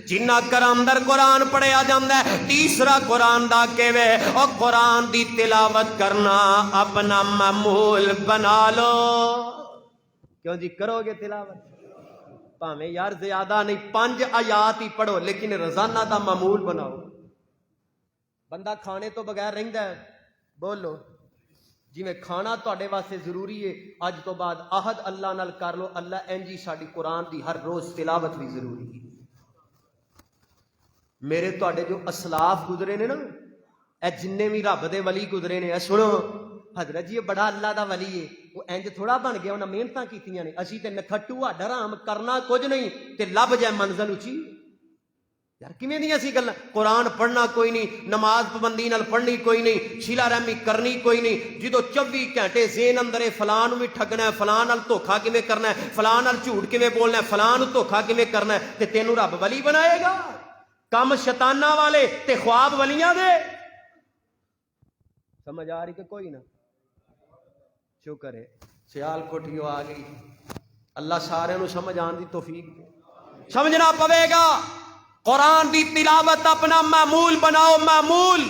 جنہ گھر اندر قرآن پڑھیا جاندہ ہے۔ تیسرا قرآن دا کہوے، اور قرآن دی تلاوت کرنا اپنا معمول بنا لو۔ کیوں جی کرو گے تلاوت؟ پاویں یار زیادہ نہیں 5 آیات ہی پڑھو، لیکن روزانہ دا معمول بناؤ۔ بندہ کھانے تو بغیر رہندا ہے، بولو جی میں کھانا تواڈے واسطے ضروری ہے، اج تو بعد عہد اللہ نال کر لو، اللہ انجی ساڈی قرآن دی ہر روز تلاوت بھی ضروری ہے۔ میرے تواڈے جو اسلاف گزرے نے نا، اے جننے بھی رب دے ولی گزرے نے، اے سنو حضرت جی بڑا اللہ دا ولی ہے، وہ انج تھوڑا بن گیا، انہاں محنتاں کیتیاں نے، اسی تے نکھٹو حرام کرنا کچھ نہیں تے لب جائے منزل اچھی۔ یار کیویں دی اسی گلاں؟ قرآن پڑھنا کوئی نہیں، نماز پابندی نال پڑھنی کوئی نہیں، شیلا رحمی کرنی کوئی نہیں، جدو 24 گھنٹے ذہن اندر فلاں نوں بھی ٹھگنا ہے، فلاں نال دھوکھا کیویں کرنا ہے، فلاں نال جھوٹ کیویں بولنا ہے، فلاں نوں دھوکھا کیویں کرنا ہے، تے تینوں رب ولی بنائے گا؟ کم شیطاناں والے تے خواب ولیاں دے۔ سمجھ آ رہی کہ کوئی نہ؟ شکر ہے سیال کوٹھیو آ گئی، اللہ سارے نو سمجھ آن دی توفیق دے۔ سمجھنا پوے گا، قرآن دی تلاوت اپنا معمول بناؤ، معمول۔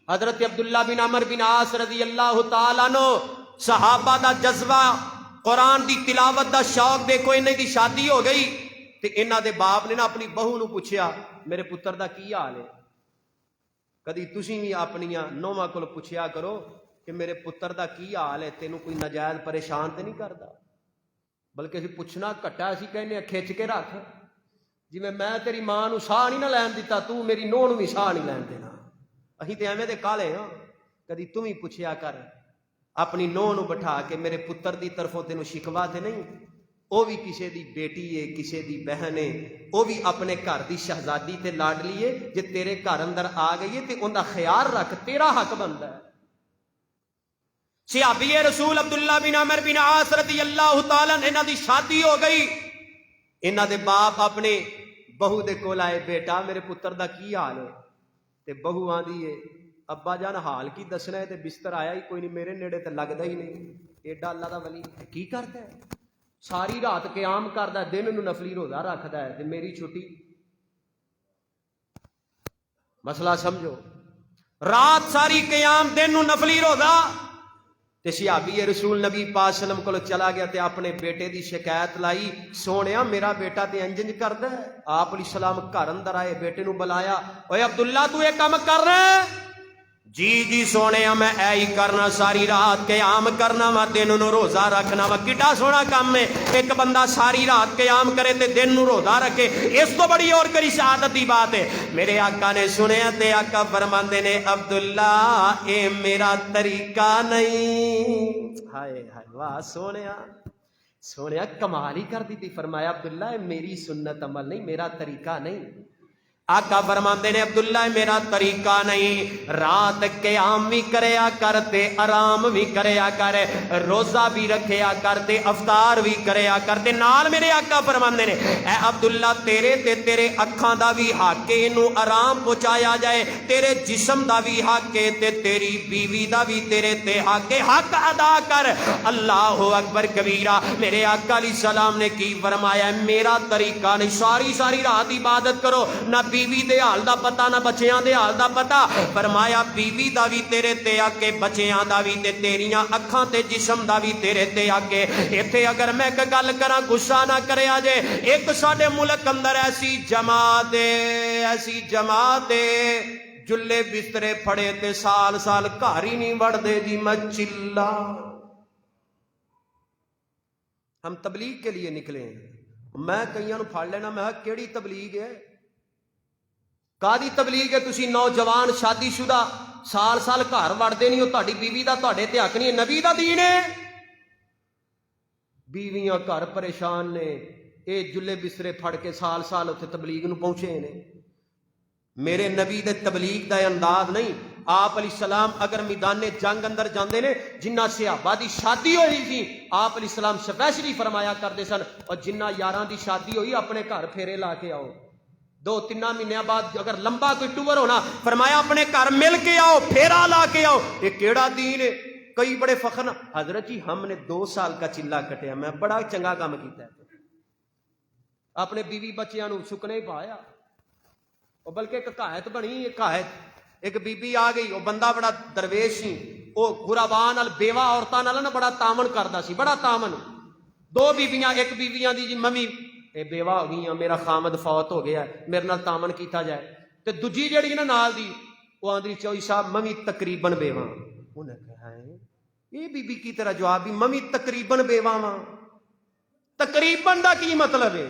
حضرت عبداللہ بن عمر بن عاص رضی اللہ تعالیٰ عنہ، صحابہ دا جذبہ، قرآن دی تلاوت دا شوق دیکھو، انہیں دی شادی ہو گئی تے انہاں دے باپ نے نا اپنی بہو نو پوچھیا میرے پتر دا کی حال ہے؟ کدی تسی بھی اپنی نوواں کول پوچھیا کرو کہ میرے پتر دا کی حال ہے، تینوں کوئی ناجائز پریشان تے نہیں کردا؟ بلکہ اسی پوچھنا گھٹا، اسی کہنے کھچ کے رکھ، جی میں تیری ماں نو ساہ نہیں نہ لین دیتا، تو میری نوہ نو بھی ساہ نہیں لین دینا۔ اسی تے ایویں دے کالے ہاں، کدی تم ہی پوچھیا کر اپنی نوہ نو بٹھا کے میرے پتر دی طرفوں تینوں شکوا تے نہیں؟ وہ بھی کسی دی بیٹی ہے, کسی دی بہن ہے, وہ بھی اپنے گھر دی شہزادی تے لاڈلی ہے. جے تیرے گھر اندر آ گئی ہے تے ان دا خیال رکھ, تیرا حق بنتا ہے. صحابی رسول عبداللہ بن عمر بن عاص رضی اللہ تعالیٰ انہاں دی شادی ہو گئی. انہاں دے باپ اپنے بہو دے کول آئے, بیٹا میرے پتر دا کی حال ہے؟ تے بہو آندی ہے ابا جان حال کی دسنا ہے, تے بستر آیا ہی کوئی نہیں, میرے نیڑے تے لگدا ہی نہیں. ایڈا اللہ دا ولی کی کردا ہے؟ ساری رات قیام کردا ہے, دن نو نفلی روزہ رکھدا ہے, تے میری چھٹی. مسئلہ سمجھو, رات ساری قیام, دن نو نفلی روزہ. تے صحابی رسول نبی پاک صلی اللہ علیہ وسلم کو چلا گیا تے اپنے بیٹے دی شکایت لائی, سونیا میرا بیٹا تے انج کردا ہے. آپ علیہ السلام گھر اندر آئے, بیٹے نو بلایا, اوے عبداللہ تو یہ کام کر رہا ہے؟ جی جی سونیا میں اے ہی کرنا, ساری رات قیام کرنا وا, دن نو روزہ رکھنا وا. کڈا سونا کام ہے, ایک بندہ ساری رات قیام کرے تے دن نو روزہ رکھے, اس تو بڑی اور کری سعادت دی بات ہے. میرے آقا نے سنیا تے آقا فرماندے نے عبداللہ اے میرا طریقہ نہیں. ہائے ہائے واہ سونیا, سونیا کمال ہی کر دی تھی. فرمایا عبداللہ اے میری سنت عمل نہیں, میرا طریقہ نہیں. آقا فرماندے نے عبداللہ میرا طریقہ نہیں, رات قیام بھی کریا کر تے آرام بھی کریا کر, روزہ بھی رکھیا کر تے افطار بھی کریا کر. تے نال میرے آقا فرماندے نے اے عبداللہ تیرے تے تیرے اکھاں دا بھی حق ہے, اینو آرام پہنچایا جائے, تیرے جسم دا بھی حق ہے تے تیری بیوی دا بھی تیرے تے حق ہے, حق ادا کر. اللہ اکبر کبیرہ. میرے آقا علیہ السلام نے کی فرمایا, میرا طریقہ نہیں, ساری ساری رات عبادت کرو, نہ بیوی دے حال دا پتا نہ بچیاں دے حال دا پتا. فرمایا بیوی دا بھی تیرے تے آکے, بچیاں دا بھی تے تیریاں اکھاں تے جسم دا بھی تیرے تے آکے. ایتھے اگر میں ایک گل کراں غصہ نہ کریا جے, ایک ساڈے ملک اندر ایسی جماعت جلے بسترے پھڑے تے سال سال گھر ہی نہیں وڑدے جی. میں چلا, ہم تبلیغ کے لیے نکلے ہیں, میں کئیاں نو پھڑ لینا, میں کیڑی تبلیغ ہے, کادی تبلیغ ہے؟ تسی نوجوان شادی شدہ سال سال گھر وڑتے نہیں ہو, تہاڈی بیوی دا تہاڈے تے حق نہیں ہے, نبی دا دین ہے. بیویاں گھر پریشان نے, اے جلے بسترے پھڑ کے سال سال اتنے تبلیغ نو پہنچے نے. میرے نبی دے تبلیغ دا انداز نہیں. آپ علیہ السلام اگر میدان جنگ اندر جاندے نے, جنہ صحابہ دی شادی ہوئی تھی آپ علیہ السلام سپیشلی فرمایا کرتے سن, اور جنہ یاراں دی شادی ہوئی اپنے گھر پھیرے لا کے آؤ. 2-3 مہینے بعد اگر لمبا کوئی ٹور ہونا, فرمایا اپنے گھر مل کے آؤ, پھیرا لا کے آؤ. یہ کیڑا دین ہے؟ کئی بڑے فخر, حضرت جی ہم نے 2 سال کا چلا کٹیا, میں بڑا چنگا کام کیتا ہے. اپنے بیوی بچیاں نو سکنے پایا, اور بلکہ ایک قائد بنی, ایک بی بی آ گئی, وہ بندہ بڑا درویش سی, وہ غربان نال بیوہ عورتاں نال نا بڑا تامن کردا سی, بڑا تامن. 2 بیویاں, ایک بیویاں دی جی ممی اے بیوہ ہو گئی, میرا خامد فوت ہو گیا, میرے نال تامن کیتا جائے. تے دوجی جڑی نا نال دی, وہ آندری چوئی صاحب ممی تقریباً بیوہ. انہیں کہا ہے یہ بی بی کی طرح جواب بھی, ممی تقریباً بیوہ ماں. تقریباً دا کی مطلب ہے؟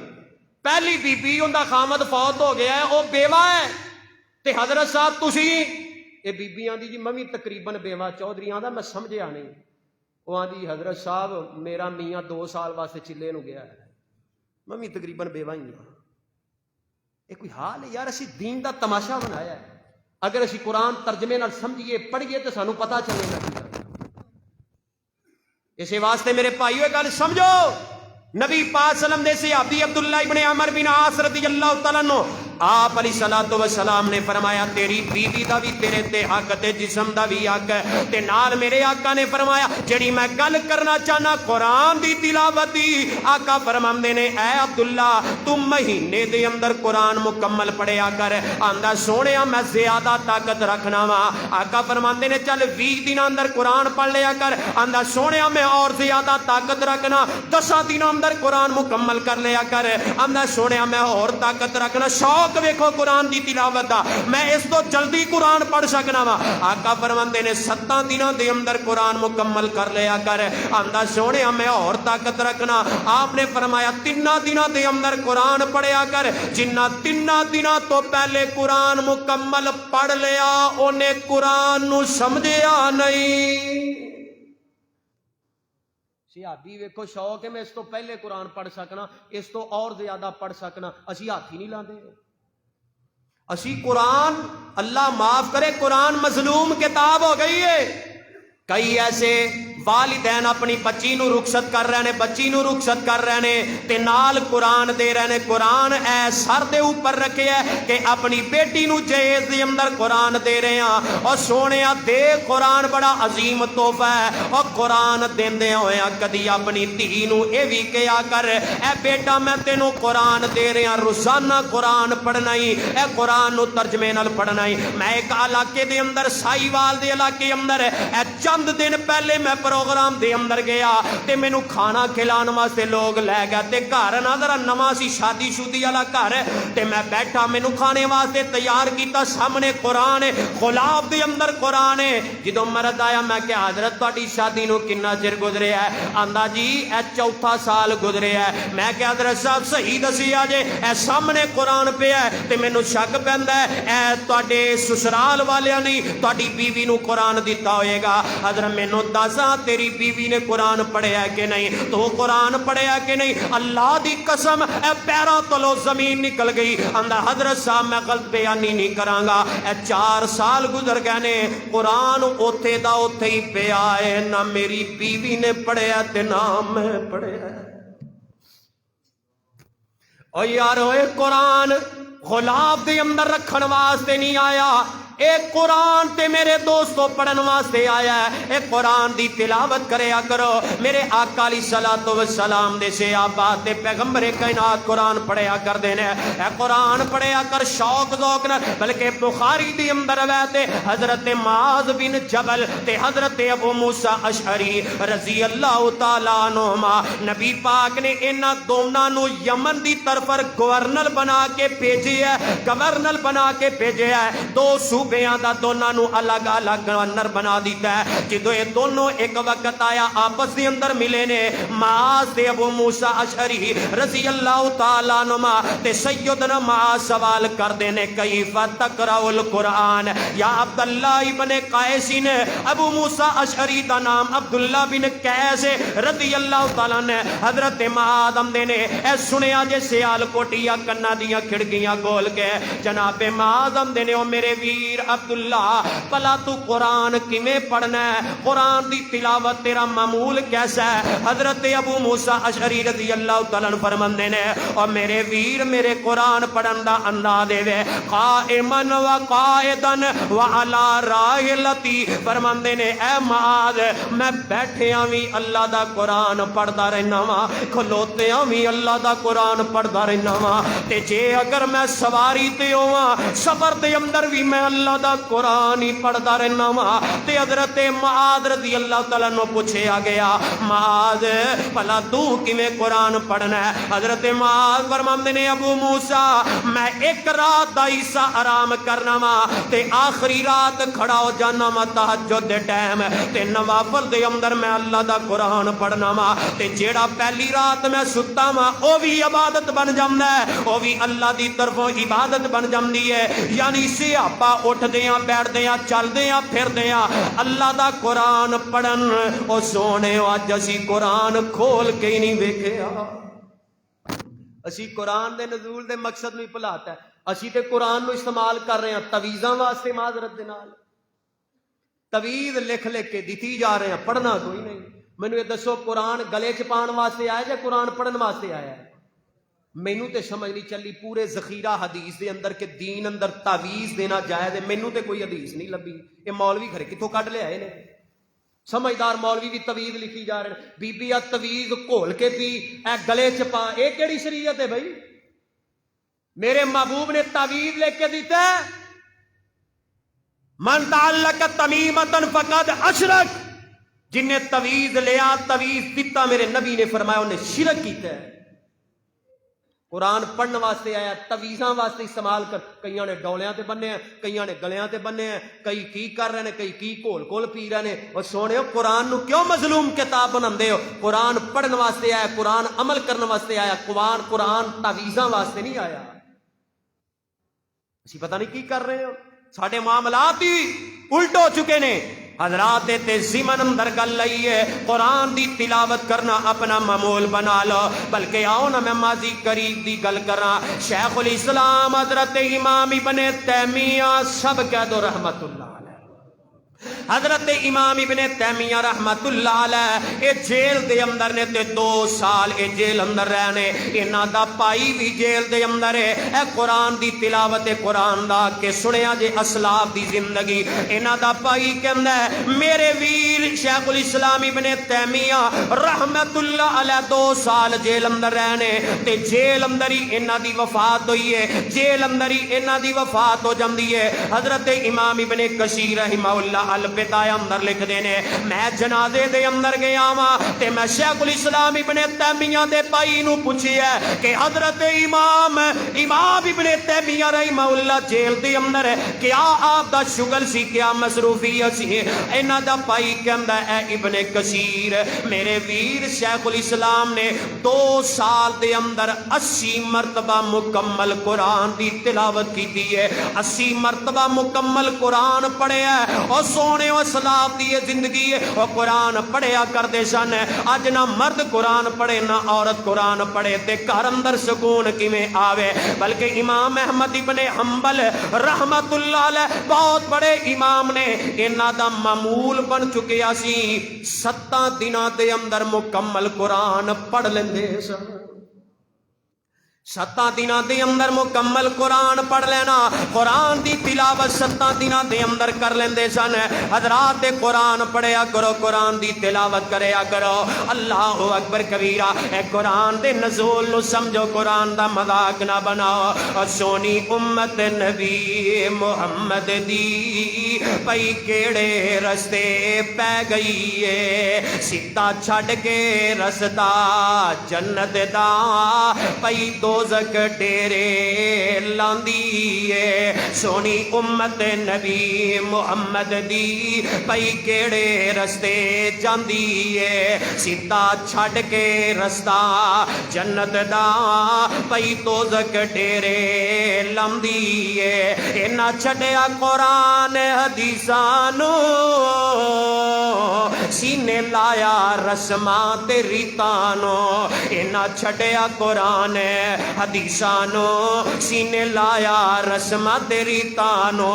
پہلی بی بی ان دا خامد فوت ہو گیا ہے, وہ بیوہ ہے, تے حضرت صاحب تسی اے بی بی آندی جی ممی تقریباً بیوہ. چودھری آندا میں سمجھیا نہیں. وہ آندی حضرت صاحب میرا میاں 2 سال واسطے چلے نو گیا ہے, ممی تقریباً بیوہ ہی ہیں. یہ کوئی حال ہے یار؟ اسی دین دا تماشا بنایا ہے. اگر اسی قرآن ترجمے نال سمجھیے پڑھیے تو سانو پتہ چلے گا. اسی واسطے میرے بھائیو گل سمجھو, نبی پاک صلی اللہ علیہ وسلم دے صحابی عبداللہ ابن عمر بن عاص رضی اللہ تعالیٰ عنہ, آپ علیہ الصلوۃ والسلام نے فرمایا تیری بیوی دا بھی تیرے تے حق تے جسم دا بھی حق ہے. تے نال میرے آقا نے فرمایا جڑی میں گل کرنا چاہنا قرآن دی تلاوت دی, آقا فرماندے نے اے عبداللہ تو مہینے دے اندر قرآن مکمل پڑھیا کر. آندا سونیا میں زیادہ طاقت رکھنا وا. آقا فرماندے نے چل 20 دن اندر قرآن پڑھ لیا کر. آندا سونیا میں اور زیادہ طاقت رکھنا, 10 دنوں اندر قرآن مکمل کر لیا کر. آندا سونیا میں اور طاقت رکھنا, شوق ویکھو قرآن دی تلاوت دا, میں اس تو جلدی قرآن پڑھ سکنا وا. آقا فرماندے نے 7 دنوں دے اندر قرآن مکمل کر لیا کر. آندا سونیا میں اور طاقت رکھنا. آپ نے فرمایا 3 دنوں دے اندر قرآن پڑھیا کر. جنہ 3 دنوں تو پہلے قرآن مکمل پڑھ لیا انہیں قرآن نو سمجھیا نہیں. سیابی ویکھو شوق ہے میں اس تو پہلے قرآن پڑھ سکنا، اس تو اور زیادہ پڑھ سکنا، اسی ہاتھ ہی نہیں لاندے۔ اسی قرآن، اللہ معاف کرے، قرآن مظلوم کتاب ہو گئی ہے۔ کئی ایسے والدین اپنی بچی نو رخصت کر رہے نے، بچی نو رخصت کر رہے نے تے نال قرآن دے رہے نے، قرآن اے سر دے اوپر رکھے ہے کہ اپنی بیٹی نو جہیز دے اندر قرآن دے رہے ہیں۔ اور سونیا دے قرآن بڑا عظیم تحفہ ہے، اور قرآن دیندے ہویا کدی اپنی دھی نو اے وی کہیا کر اے بیٹا میں تینوں قرآن دے رہے ہیں، روزانہ قرآن پڑھنا ہی، اے قرآن نو ترجمے نال پڑھنا ہی۔ میں ایک علاقے دے اندر سائیوال دے علاقے اندر اے چند دن پہلے میں پروگرام دے اندر گیا تے مینوں کھانا کھلان واسطے لوگ لے گئے تے گھر نا ذرا نواں سی شادی شدی والا گھر تے میں بیٹھا، مینوں کھانے واسطے تیار کیتا، سامنے قرآن ہے، غلاف دے اندر قرآن ہے۔ جدوں مرد آیا میں کہ حضرت تہاڈی شادی نو کنا چر گزریا ہے؟ آندا جی اے چوتھا سال گزریا ہے۔ میں کہ حضرت صاحب صحیح دسیا جے اے سامنے قرآن پیا ہے تے مینوں شک پیندا ہے اے تہاڈے سسرال والیاں نہیں تہاڈی بیوی نو قرآن دتا ہوئے گا۔ حضرت مینوں دسا تیری بیوی نے قرآن پڑھیا ہے کہ نہیں، تو قرآن پڑھیا ہے کہ نہیں؟ اللہ دی قسم اے پیراں تلو زمین نکل گئی۔ آندا حضرت صاحب میں غلط بیانی نہیں کراں گا، اے 4 سال گزر گئے نے، قرآن اوتھے دا اوتھے ہی پیا ہے، نہ میری بیوی نے پڑھیا تے نہ میں پڑھیا۔ او یار اوے قرآن غلاف دے اندر رکھن واسطے نہیں آیا، اے قرآن تے میرے دوستو پڑھن واسطے آیا ہے۔ اے قرآن دی تلاوت کریا کرو۔ میرے آقا علیہ الصلوۃ والسلام دے صحابہ تے پیغمبر کائنات قرآن پڑھیا کر دینے، اے قرآن پڑھیا کر شوق ذوق نہ۔ بلکہ بخاری دی اندر روایت حضرت معاذ بن جبل تے حضرت ابو موسیٰ اشعری رضی اللہ تعالیٰ عنہما، نبی پاک نے انہاں دونوں نو یمن دی طرف گورنر بنا کے بھیجے ہے، گورنر بنا کے بھیجے ہے۔ دو صوبیاں دا دونوں نو الگ الگ گورنر بنا دیتا ہے۔ جدو یہ دونوں ایک وقت آیا آپس دے اندر ملے نے، معاذ تے ابو موسیٰ اشعری رضی اللہ تعالیٰ عنہما تے سیدنا معاذ سوال کر دینے کیف تقرأ القرآن یا عبداللہ ابن قیس، ابو موسیٰ اشعری دا نام عبداللہ بن قیس رضی اللہ تعالیٰ نے۔ حضرت معاذ ہم دینے اے سنیا جے سیال کوٹیا کنا دیاں کھڑکیاں گول کے، جناب معاذ ہم دینے او میرے ویر عبداللہ پلا تو قرآن کیویں پڑھنا ہے، قرآن دی تلاوت تیرا معمول کیسا ہے؟ حضرت ابو موسیٰ اشعری رضی اللہ تعالیٰ عنہ فرماندے نے اور میرے ویر میرے قرآن پڑھن دا انداز دے قائما و قائدا وعلی راحلتی، فرماندے نے اے معاذ میں بیٹھیاں وی اللہ دا قرآن پڑھدا رہنا وا، کھلوتیاں وی اللہ دا قرآن پڑھدا رہنا وا، تے جے اگر میں سواری تے ہوواں سفر دے اندر بھی میں اللہ دا قرآن ہی پڑھدا رہنا وا۔ تے حضرت معاذ رضی اللہ تعالیٰ عنہ پوچھیا گیا معاذ بھلا تو کیویں قرآن پڑھنا ہے؟ حضرت معاذ فرماندے نے ابو موسیٰ میں ایک رات دا حصہ آرام کرنا وا تے آخری رات کھڑا ہو جانا وا تہجد دے ٹائم تے نوافل دے اندر میں اللہ دا قرآن پڑھنا وا، تے جیڑا پہلی رات میں ستا وا او بھی عبادت بن جاندا ہے، او بھی اللہ دی طرفوں عبادت بن جاندی ہے۔ یعنی سیاپا اٹھ دیاں بیٹھ دیاں چل دیاں پھر دیاں اللہ دا قرآن پڑھن، او سونے اج اسی قرآن کھول کے ہی نہیں ویکھیا۔ اسی قرآن دے نزول دے مقصد نہیں بھلاتا ہے، اسی تے قرآن نو استعمال کر رہے ہیں تویزاں واسطے، معذرت دے نال تویز لکھ لکھ کے دیتی جا رہے ہیں، پڑھنا کوئی نہیں۔ مینوں یہ دسو قرآن گلے چ پان واسطے آیا یا قرآن پڑھن واسطے آیا ہے؟ مینوں تے سمجھ نہیں چلی پورے ذخیرہ حدیث دے اندر کہ دین اندر تعویذ دینا جائز ہے، مینوں تے کوئی حدیث نہیں لبھی۔ یہ مولوی کھڑے کتوں کڈ لے آئے نے؟ سمجھدار مولوی بھی تویز لکھی جا رہے ہیں، بی بی تویز گھول کے پی اے گلے چ پا، اے کیڑی شریعت ہے بھائی؟ میرے محبوب نے تعویذ لکھ کے دیتا ہے من تعلق تمیمۃ فقد اشرک، جن نے تویز لیا تویز دیتا میرے نبی نے فرمایا انہیں شرک کیتا ہے۔ قرآن پڑھن واسطے آیا، تویزاں واسطے استعمال کر، کئیاں نے ڈولیاں تے بننے ہیں، کئیاں نے گلیاں تے بننے ہیں، کئی کی کر رہے ہیں، کئی کی کھول کھول پی رہے ہیں۔ اور سونے قرآن نو کیوں مظلوم کتاب بناندے ہو؟ قرآن پڑھن واسطے آیا، قرآن عمل کرن واسطے آیا، قرآن تویزاں واسطے نہیں آیا۔ اسی پتہ نہیں کی کر رہے ہو، ساڈے معاملات ہی الٹ ہو چکے نے۔ حضرات تے زمن اندر گل لئیے قرآن دی تلاوت کرنا اپنا معمول بنا لو، بلکہ آؤ نا میں ماضی قریب دی گل کراں۔ شیخ الاسلام حضرت امام ابن تیمیہ سب کہہ دو رحمت اللہ علیہ، حضرت امام ابن تیمیہ رحمت اللہ علیہ اے جیل دے اندر نے تے 2 سال اے جیل اندر رہنے، انہاں دا پائی بھی جیل دے اندر ہے۔ اے قرآن دی تلاوت قرآن دا کہ سنیا جے اسلاف دی زندگی، انہاں دا پائی کہندا ہے میرے ویر شیخ الاسلام ابن تیمیہ رحمت اللہ علیہ 2 سال جیل اندر رہنے تے جیل اندر ہی انہاں دی وفات ہوئی ہے، جیل اندر ہی انہاں دی وفات ہو جاندی ہے۔ حضرت امام ابن کثیر رحمہ اللہ البدایہ اندر لکھ دینے میں جنازے دے اندر گیا ہاں تے میں شیخ الاسلام ابن تیمیہ دے پائی نو پوچھیا کہ حضرت امام ابن تیمیہ رحمہ اللہ جیل دے اندر ہے، کیا آپ دا شغل سی، کیا مصروفیت سی؟ انہاں دا پائی کہندا اے ابن کثیر میرے ویر شیخ الاسلام نے 2 سال دے اندر 80 مرتبہ مکمل قرآن دی تلاوت کی دی ہے، 80 مرتبہ مکمل قرآن پڑھیا ہے۔ اور سونے و اسلاف دی زندگی ہے، اور قرآن پڑھیا کردے سن۔ اج نہ مرد قرآن پڑھے نہ عورت قرآن پڑھے تے گھر اندر سکون کیویں آوے؟ بلکہ امام احمد ابن حنبل رحمت اللہ علیہ بہت بڑے امام نے، انہاں دا معمول بن چکیا سی 7 دناں دے اندر مکمل قرآن پڑھ لیندے سن۔ 7 دناں دے اندر مکمل قرآن پڑھ لینا، قرآن دی تلاوت 7 دناں دے اندر کر لیندے سن۔ حضرات قرآن پڑھیا کرو، قرآن دی تلاوت کریا کرو، اللہ اکبر کبیرہ۔ اے قرآن دے نزول نو سمجھو، قرآن دا مذاق نہ بناؤ۔ اور سونی امت نبی محمد دی پئی کیڑے رستے پہ گئی ہے، سیدھا چھڈ کے رستہ جنت دا پئی دوزک ڈیرے لاندی ہے۔ سونی امت نبی محمد دی پئی کیڑے رستے جاندی ہے، سیدھا چھڈ کے رستہ جنت دا پئی دوزک ڈیرے لاندی ہے۔ انہاں چھڈیا قرآن حدیثاں نو، سینے لایا رسماں تے ریتاں نو۔ انہاں چھڈیا قرآن حدیثاں نو، سینے لایا رسماں تے ریتاں نو۔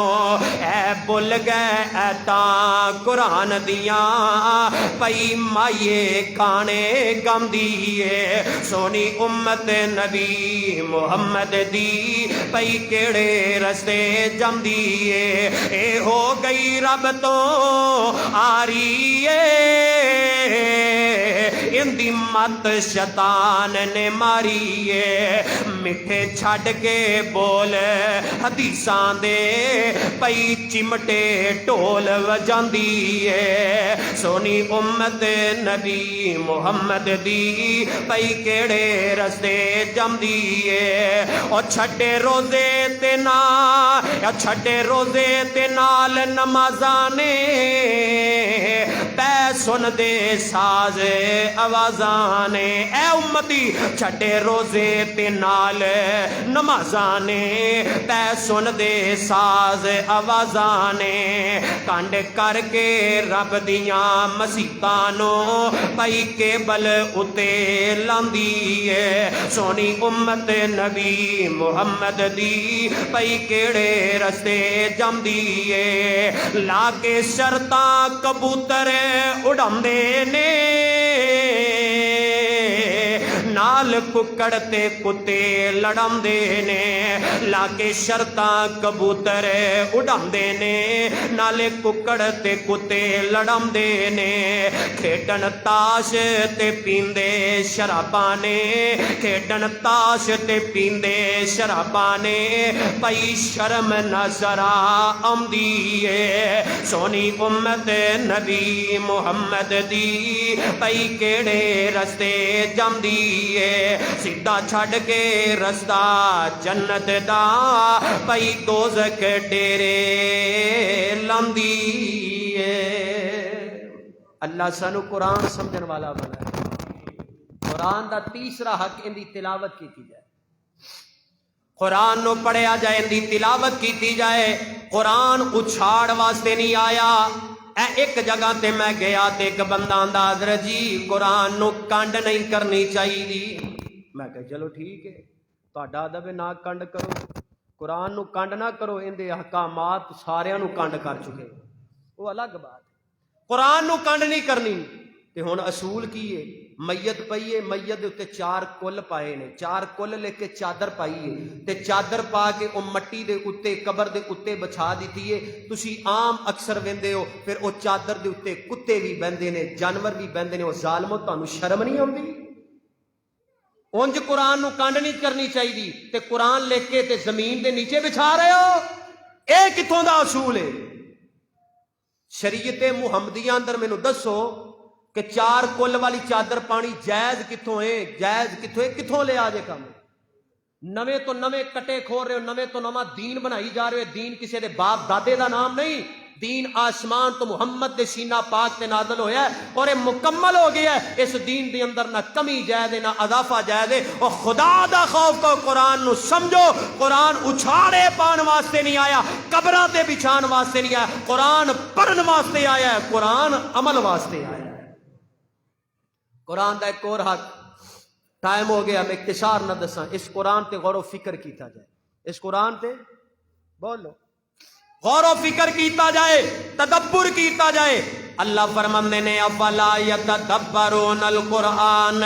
اے بھل گئے ایتاں قرآن دیاں پئی مائیے گانے گاندی ہے۔ سونی امت نبی محمد دی پئی کیڑے رستے جاندی ہے۔ اے ہو گئی رب تو آری اندی مت شیطان نے ماری ہے۔ میٹھے چھڈ کے بول حدیثاں دے پئی چمٹے ٹول وجاندی ہے۔ سونی امت نبی محمد دی پئی کیڑے رستے جاندی ہے۔ اور چھڈے روزے تے چھڈے روزے تے نال نمازاں نے، پے سن دے ساز آوازاں نے۔ اے امتی چھڈے روزے تے نال نمازاں نے، پے سن دے ساز آوازاں نے۔ کنڈ کر کے رب دیاں مسیتاں نو پئی کیبل اتے لاندی ہے۔ سونی امت نبی محمد دی پئی کیڑے رستے جاندی ہے۔ لا کے شرطاں کبوتر اڑاندے نے، نال ککڑ تے کتے لڑاندے نے۔ لا کے شرطاں کبوتر اڑاندے نے، نالے ککڑ تے کتے لڑاندے نے۔ کھیڈن تاش تے پیندے شراباں نے، کھیڈن تاش تے پیندے شراباں نے۔ پئی شرم نظر آمدی ہے۔ سونی امت نبی محمد دی پئی کیڑے رستے جاندی ہے۔ سیدھا چھڈ کے رستہ جنت دا پئی دوزک ڈیرے لاندی ہے۔ اللہ سانو قرآن سمجھن والا بنائے۔ قرآن دا تیسرا حق ان دی تلاوت کی جائے، قرآن نو پڑھیا جائے، ان دی تلاوت کی جائے۔ قرآن اچھاڑ واسطے نہیں آیا، اے ایک جگہ تے میں گیا تے ایک بندہ آندا حضرت جی قرآن نو کنڈ نہیں کرنی چاہیے. میں کہ چلو ٹھیک ہے تہاڈا ادب ہے نہ کنڈ کرو, قرآن نو کنڈ نہ کرو, اندے احکامات ساریاں نو کنڈ کر چکے, وہ الگ بات. قرآن نو کنڈ نہیں کرنی. تے ہن اصول کی ہے, میت پئی ہے, میت دے اوتے 4 کل پائے نے, 4 کل لے کے چادر پائی ہے تے چادر پا کے او مٹی دے اوتے قبر دے اوتے بچھا دیتی ہے. تسی عام اکثر ویندے ہو پھر او چادر دے اوتے کتے بھی بہندے نے, جانور بھی بہندے نے. او ظالمو تانوں شرم نہیں آندی؟ اونج قرآن نو کنڈ نہیں کرنی چاہیے تے قرآن لکھ کے تے زمین دے نیچے بچھا رہے ہو, اے کتھوں دا اصول ہے؟ شریعت محمدیہ اندر مینوں دسو کہ 4 کل والی چادر پانی جائز کتھوں ہے؟ جائز کتھوں ہے؟ کتھوں لے آجے کام؟ نویں تو نویں کٹے کھور رہے ہو, نویں تو نواں دین بنائی جا رہے ہو. دین کسی دے باپ دادے دا نام نہیں, دین آسمان تو محمد دے سینہ پاک تے نازل ہویا ہے اور یہ مکمل ہو گیا ہے. اس دین دے اندر نہ کمی جائز ہے نہ اضافہ جائز ہے. اور خدا دا خوف کو قرآن نو سمجھو. قرآن اچھاڑے پان واسطے نہیں آیا, قبراں تے بچھان واسطے نہیں آیا. قرآن پڑھن واسطے آیا ہے, قرآن عمل واسطے آیا ہے. قرآن دا ایک اور حق, ٹائم ہو گیا میں اختصار نہ دساں. اس قرآن تے غور و فکر کیتا جائے, اس قرآن تے بولو غور و فکر کیتا جائے, تدبر کیتا جائے. اللہ فرماندے نے افلا یتدبرون القرآن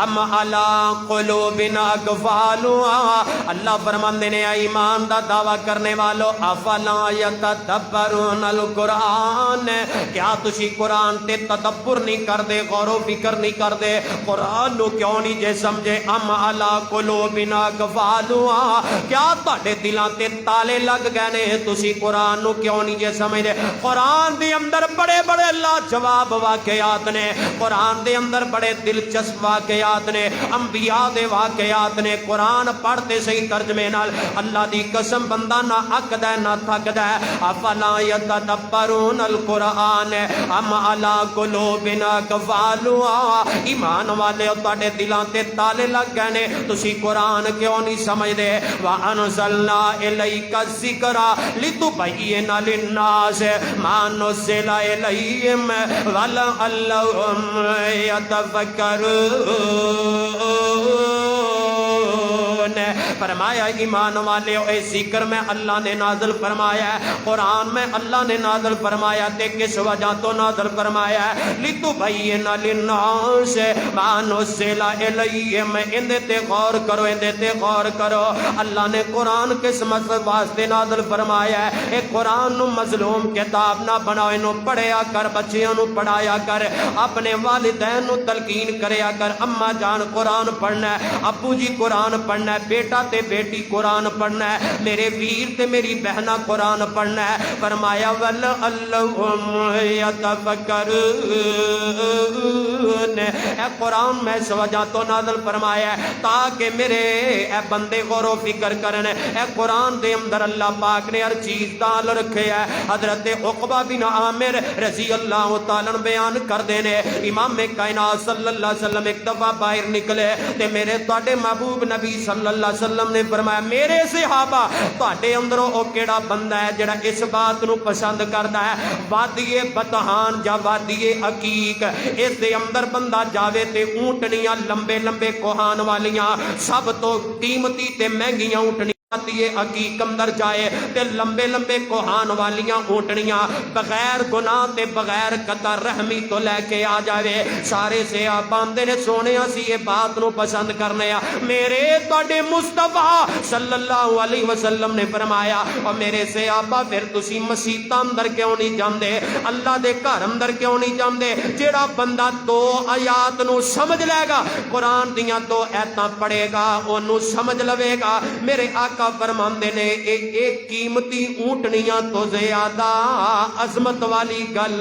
ام علی قلوب اقفالها. اللہ فرماندے نے ایمان دا دعویٰ کرنے والو افلا یتدبرون القرآن, کیا تسی قرآن تے تدبر نہیں کر دے, غور و فکر نہیں کر دے؟ قرآن نو کیوں نہیں جے سمجھے؟ ام علی قلوب اقفالها, کیا تہاڈے دلاں تے تالے لگ گئے نے, تسی قرآن نو کیوں نہیں جے سمجھدے؟ قرآن دے اندر بڑے بڑے اللہ جواب واقعات نے, قرآن دے اندر بڑے دلچسپ واقعات نے, انبیاء دے واقعات نے. قرآن پڑھتے صحیح ترجمے نال اللہ دی قسم بندہ نہ اکدا نہ تھکدا. افلا یتدبرون القرآن ام علی قلوب اقفالها, ایمان والے تہاڈے دلاں تے تالے لگ گئے نے, تسی قرآن کیوں نہیں سمجھدے؟ وانزلنا الیک الذکر لتبین للناس ما نزل الیہم ولعلہم یتفکرون. فرمایا ایمان والے اے ذکر میں اللہ نے نازل فرمایا ہے, قرآن میں اللہ نے نازل فرمایا تے کس وجہ تو نازل فرمایا ہے؟ لتبین للناس ما نزل الیہم, اندے تے غور کرو, اندے تے غور کرو. اللہ نے قرآن کس مقصد واسطے نازل فرمایا ہے؟ اے قرآن نو مظلوم کتاب نہ بناؤ, انو پڑھیا کر, بچیاں نو پڑھایا کر, اپنے والدین نو تلقین کریا کر. اما جان قرآن پڑھنا ہے, ابو جی قرآن پڑھنا ہے, بیٹا تے بیٹی قرآن پڑھنا ہے, میرے ویر تے میری بہنا قرآن پڑھنا ہے. فرمایا وَلَعَلَّهُمْ يَتَفَكَّرُونَ, اے قرآن میں اس وجہ تو نازل فرمایا ہے تاکہ میرے اے بندے غور و فکر کرن. اے قرآن دے اندر اللہ پاک نے ہر چیز دال رکھے ہے. حضرت عقبہ بن عامر رضی اللہ تعالیٰ بیان کر دینے, امام کائنات صلی اللہ علیہ وسلم ایک دفعہ باہر نکلے تے میرے تواڈے محبوب نبی صلی اللہ علیہ وسلم نے فرمایا میرے صحابہ تواڈے اندروں او کیڑا بندہ ہے جڑا اس بات نو پسند کردا ہے وادی بتہان یا وادی عقیق, اس دے اندر بندہ جاوے تے اونٹنیاں لمبے لمبے کوہان والیاں, سب تو قیمتی تے مہنگیاں اونٹنیاں عقیق اندر جائے تے لمبے لمبے کوہان والیاں اونٹنیاں بغیر گناہ تے بغیر قطع رحمی تو لے کے آ جائے. سارے صحابہ آندے نے سونے اسی یہ بات نو پسند کرنے آ. میرے تواڈے مصطفیٰ صلی اللہ علیہ وسلم نے فرمایا اور میرے صحابہ پھر تسی مسیتاں اندر کیوں نہیں جاندے, اللہ دے گھر اندر کیوں نہیں جاندے؟ جیڑا بندہ 2 آیات نو سمجھ لے گا, قرآن دیاں 2 ایتاں پڑھے گا, اونوں سمجھ لوے گا. میرے آقا فرماندے نے ایک قیمتی اونٹنیاں تو زیادہ عظمت والی گل.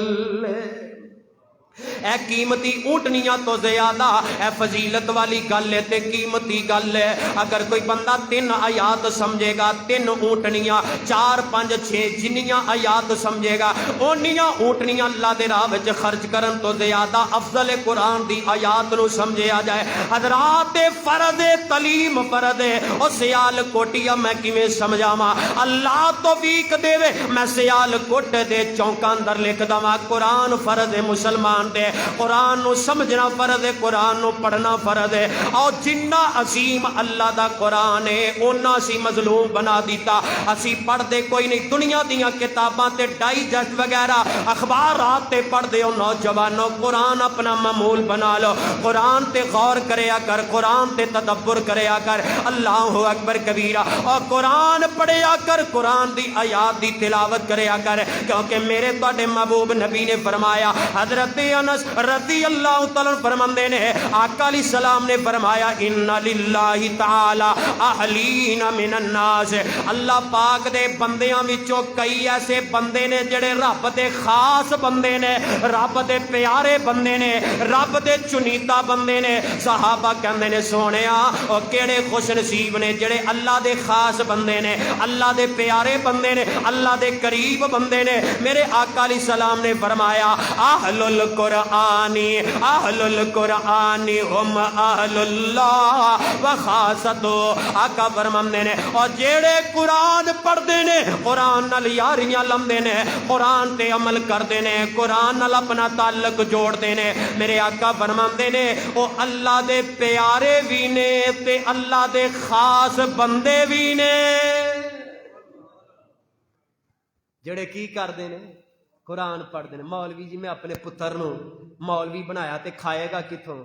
اے قیمتی اونٹنیاں تو زیادہ اے فضیلت والی گل ہے تے قیمتی گل ہے۔ اگر کوئی بندہ 3 آیات سمجھے گا، 3 اونٹنیاں 4 5 6 جنیاں آیات سمجھے گا، اونیاں اونٹنیاں اللہ دے راہ وچ خرچ کرن تو زیادہ افضل قرآن دی آیات نو سمجھے آ جائے۔ حضرات فرض تعلیم فرض ہے، او سیال کوٹیا میں کیویں سمجھاواں؟ اللہ توفیق دے میں سیال کوٹ دے چوکاں اندر لکھ دواں قرآن فرض ہے مسلمان دے، قرآن نو سمجھنا فرض ہے، قرآن نو پڑھنا فرض ہے۔ اور جنہ عظیم اللہ دا قرآن ہے اونا اسی مظلوم بنا دیتا۔ اسی پڑھ دے کوئی نہیں، دنیا دیاں کتاباں تے ڈائجسٹ وغیرہ اخبارات تے پڑھ دے ہو نوجوانوں، قرآن اپنا معمول بنا لو، قرآن تے غور کریا کر، قرآن تے تدبر کریا کر، اللہ اکبر کبیرہ، اور قرآن پڑھیا کر، قرآن دی آیات دی تلاوت کریا کر، کیونکہ میرے تواڈے محبوب نبی نے فرمایا، حضرت انس رضی اللہ تعالیٰ فرماندے نے، آقا علیہ السلام نے فرمایا ان للہ تعالی اہلین من الناس، اللہ پاک دے بندیاں وچوں کئی ایسے بندے نے جڑے رب دے خاص بندے نے، رب دے پیارے بندے نے، رب دے چنیتا بندے نے۔ صحابہ کہندے نے سونیا او کیڑے خوش نصیب نے جڑے اللہ دے خاص بندے نے، اللہ دے پیارے بندے نے، اللہ دے قریب بندے نے۔ میرے آقا علیہ السلام نے فرمایا اہل القرآنی اہل القرآنی ہم اہل اللہ و خاصتو، آقا فرماندے نے اور جیڑے قرآن پڑھدے نے، قرآن نال یاریاں لمدے نے، قرآن تے عمل کردے نے، قرآن نال اپنا تعلق جوڑدے نے، میرے آقا فرماندے نے او اللہ دے پیارے بھی نے تے اللہ دے خاص بندے بھی نے۔ جڑے کی کردے نے؟ قرآن پڑھ دے۔ مولوی جی میں اپنے پتر نو مولوی بنایا تے کھائے گا کتوں؟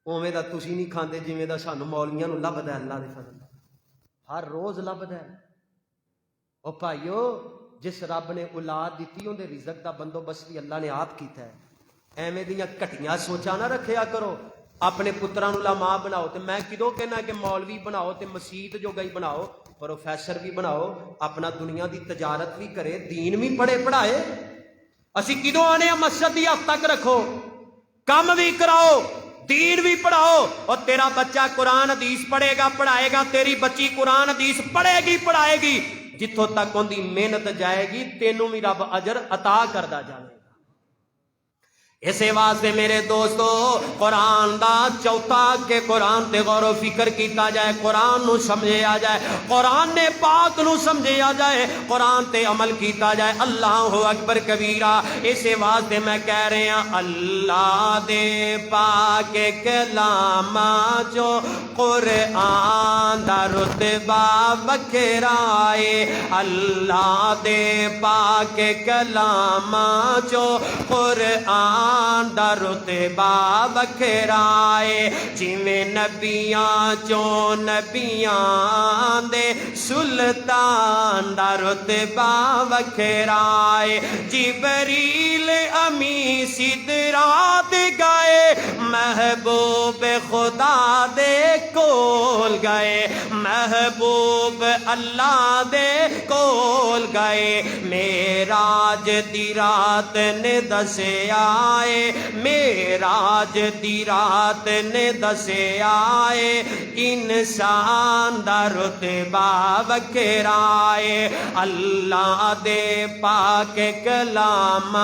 اوویں دا تسی نہیں کھاندے جویں دا سانو مولویاں نو لبدا ہے اللہ دے فضل، ہر روز لبدا ہے۔ او بھائیو جس رب نے اولاد دیتی اون دے رزق دا بندوبست بھی اللہ نے آپ کیتا ہے۔ ایویں دیاں گھٹیاں سوچاں نہ رکھیا کرو۔ اپنے پتراں نو علماء بناؤ تے میں کدوں کہنا کہ مولوی بناؤ تے مسجد جو گئی بناؤ، پروفیسر بھی بناؤ، اپنا دنیا دی تجارت بھی کرے، دین بھی پڑھے پڑھائے۔ اسی کدوں آنے مسجد دی حد تک رکھو، کم بھی کراؤ، دین بھی پڑھاؤ، اور تیرا بچہ قرآن حدیث پڑھے گا پڑھائے گا، تیری بچی قرآن حدیث پڑھے گی پڑھائے گی، جتوں تک ان دی محنت جائے گی تینوں بھی رب اجر عطا کردا جائے گا۔ اسے واسطے میرے دوستو قرآن دا چوتھا کہ قرآن تے غور و فکر کیتا جائے، قرآن نو سمجھے آ جائے، قرآن نے پاک نو سمجھے آ جائے، قرآن تے عمل کیتا جائے۔ اللہ اکبر کبیرہ۔ اسے واسطے میں کہہ رہے ہیں اللہ دے پاک کلام جو قرآن دا رتبہ وکھرائے، اللہ دے پاک کلام جو قرآن دا رتبہ وکھرائے، جویں نبیاں چوں نبیاں دے سلطان دا رتبہ وکھرائے، جبریل امی سدرات گئے، محبوب خدا دے کول گئے، محبوب اللہ دے کول گئے، معراج دی رات نے دسیا معراج دی رات نے دسے آئے، انسان دا رتبہ وکھرائے، اللہ دے پاک کلام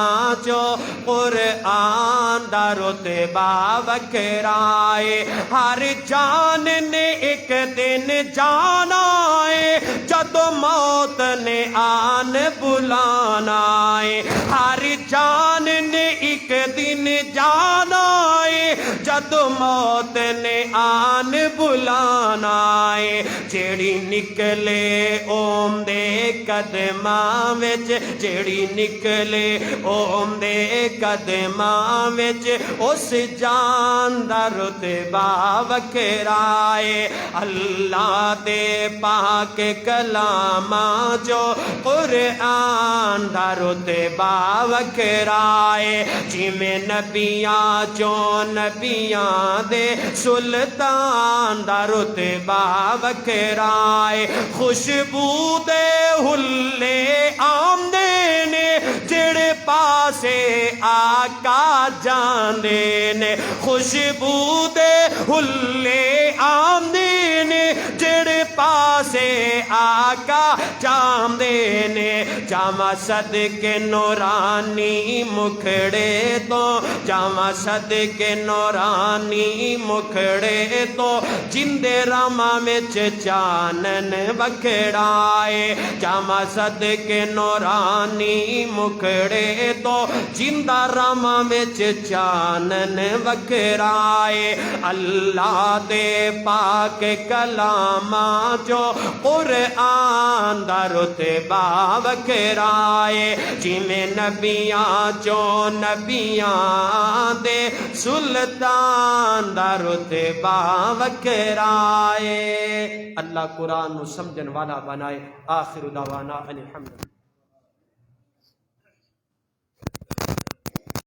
جو قرآن دا رتبہ وکھرائے، ہر جان نے ایک دن جانا ہے، جدو موت نے آن بلانا ہے، ہر جان نے ایک دن جانا ہے، جد موت نے آن بلانا ہے، جیڑی نکلے اوم دے قدماں وچ، جیڑی نکلے اوم دے قدماں وچ، اس جان دا رتبہ وکھرائے، اللہ دے پاک کلام جو قرآن دا رتبہ وکھرائے، جویں نبیاں چوں نبیاں دے سلطان دا رتبہ وکھرائے، خوشبو دے ہلے آمدے نے جڑے پاسے آقا جاندے نے خوشبو دے حلے آندے نے جڑے پاسے آقا جاندے نے جاواں صدقے نورانی مکھڑے تو جاواں صدقے نورانی مکھڑے تو جندے راما وچ چانن وکھڑائے جاواں صدقے نورانی مکھڑے تو جندہ راما وچ چانن وکھڑائے اللہ دے پاک کلاماں جو قرآن دا رتبہ وکھرائے جویں نبیاں چوں نبیاں دے سلطان دا رتبہ وکھرائے۔ اللہ قرآن نو سمجھن والا بنائے۔ آخر دعوانا الحمدللہ۔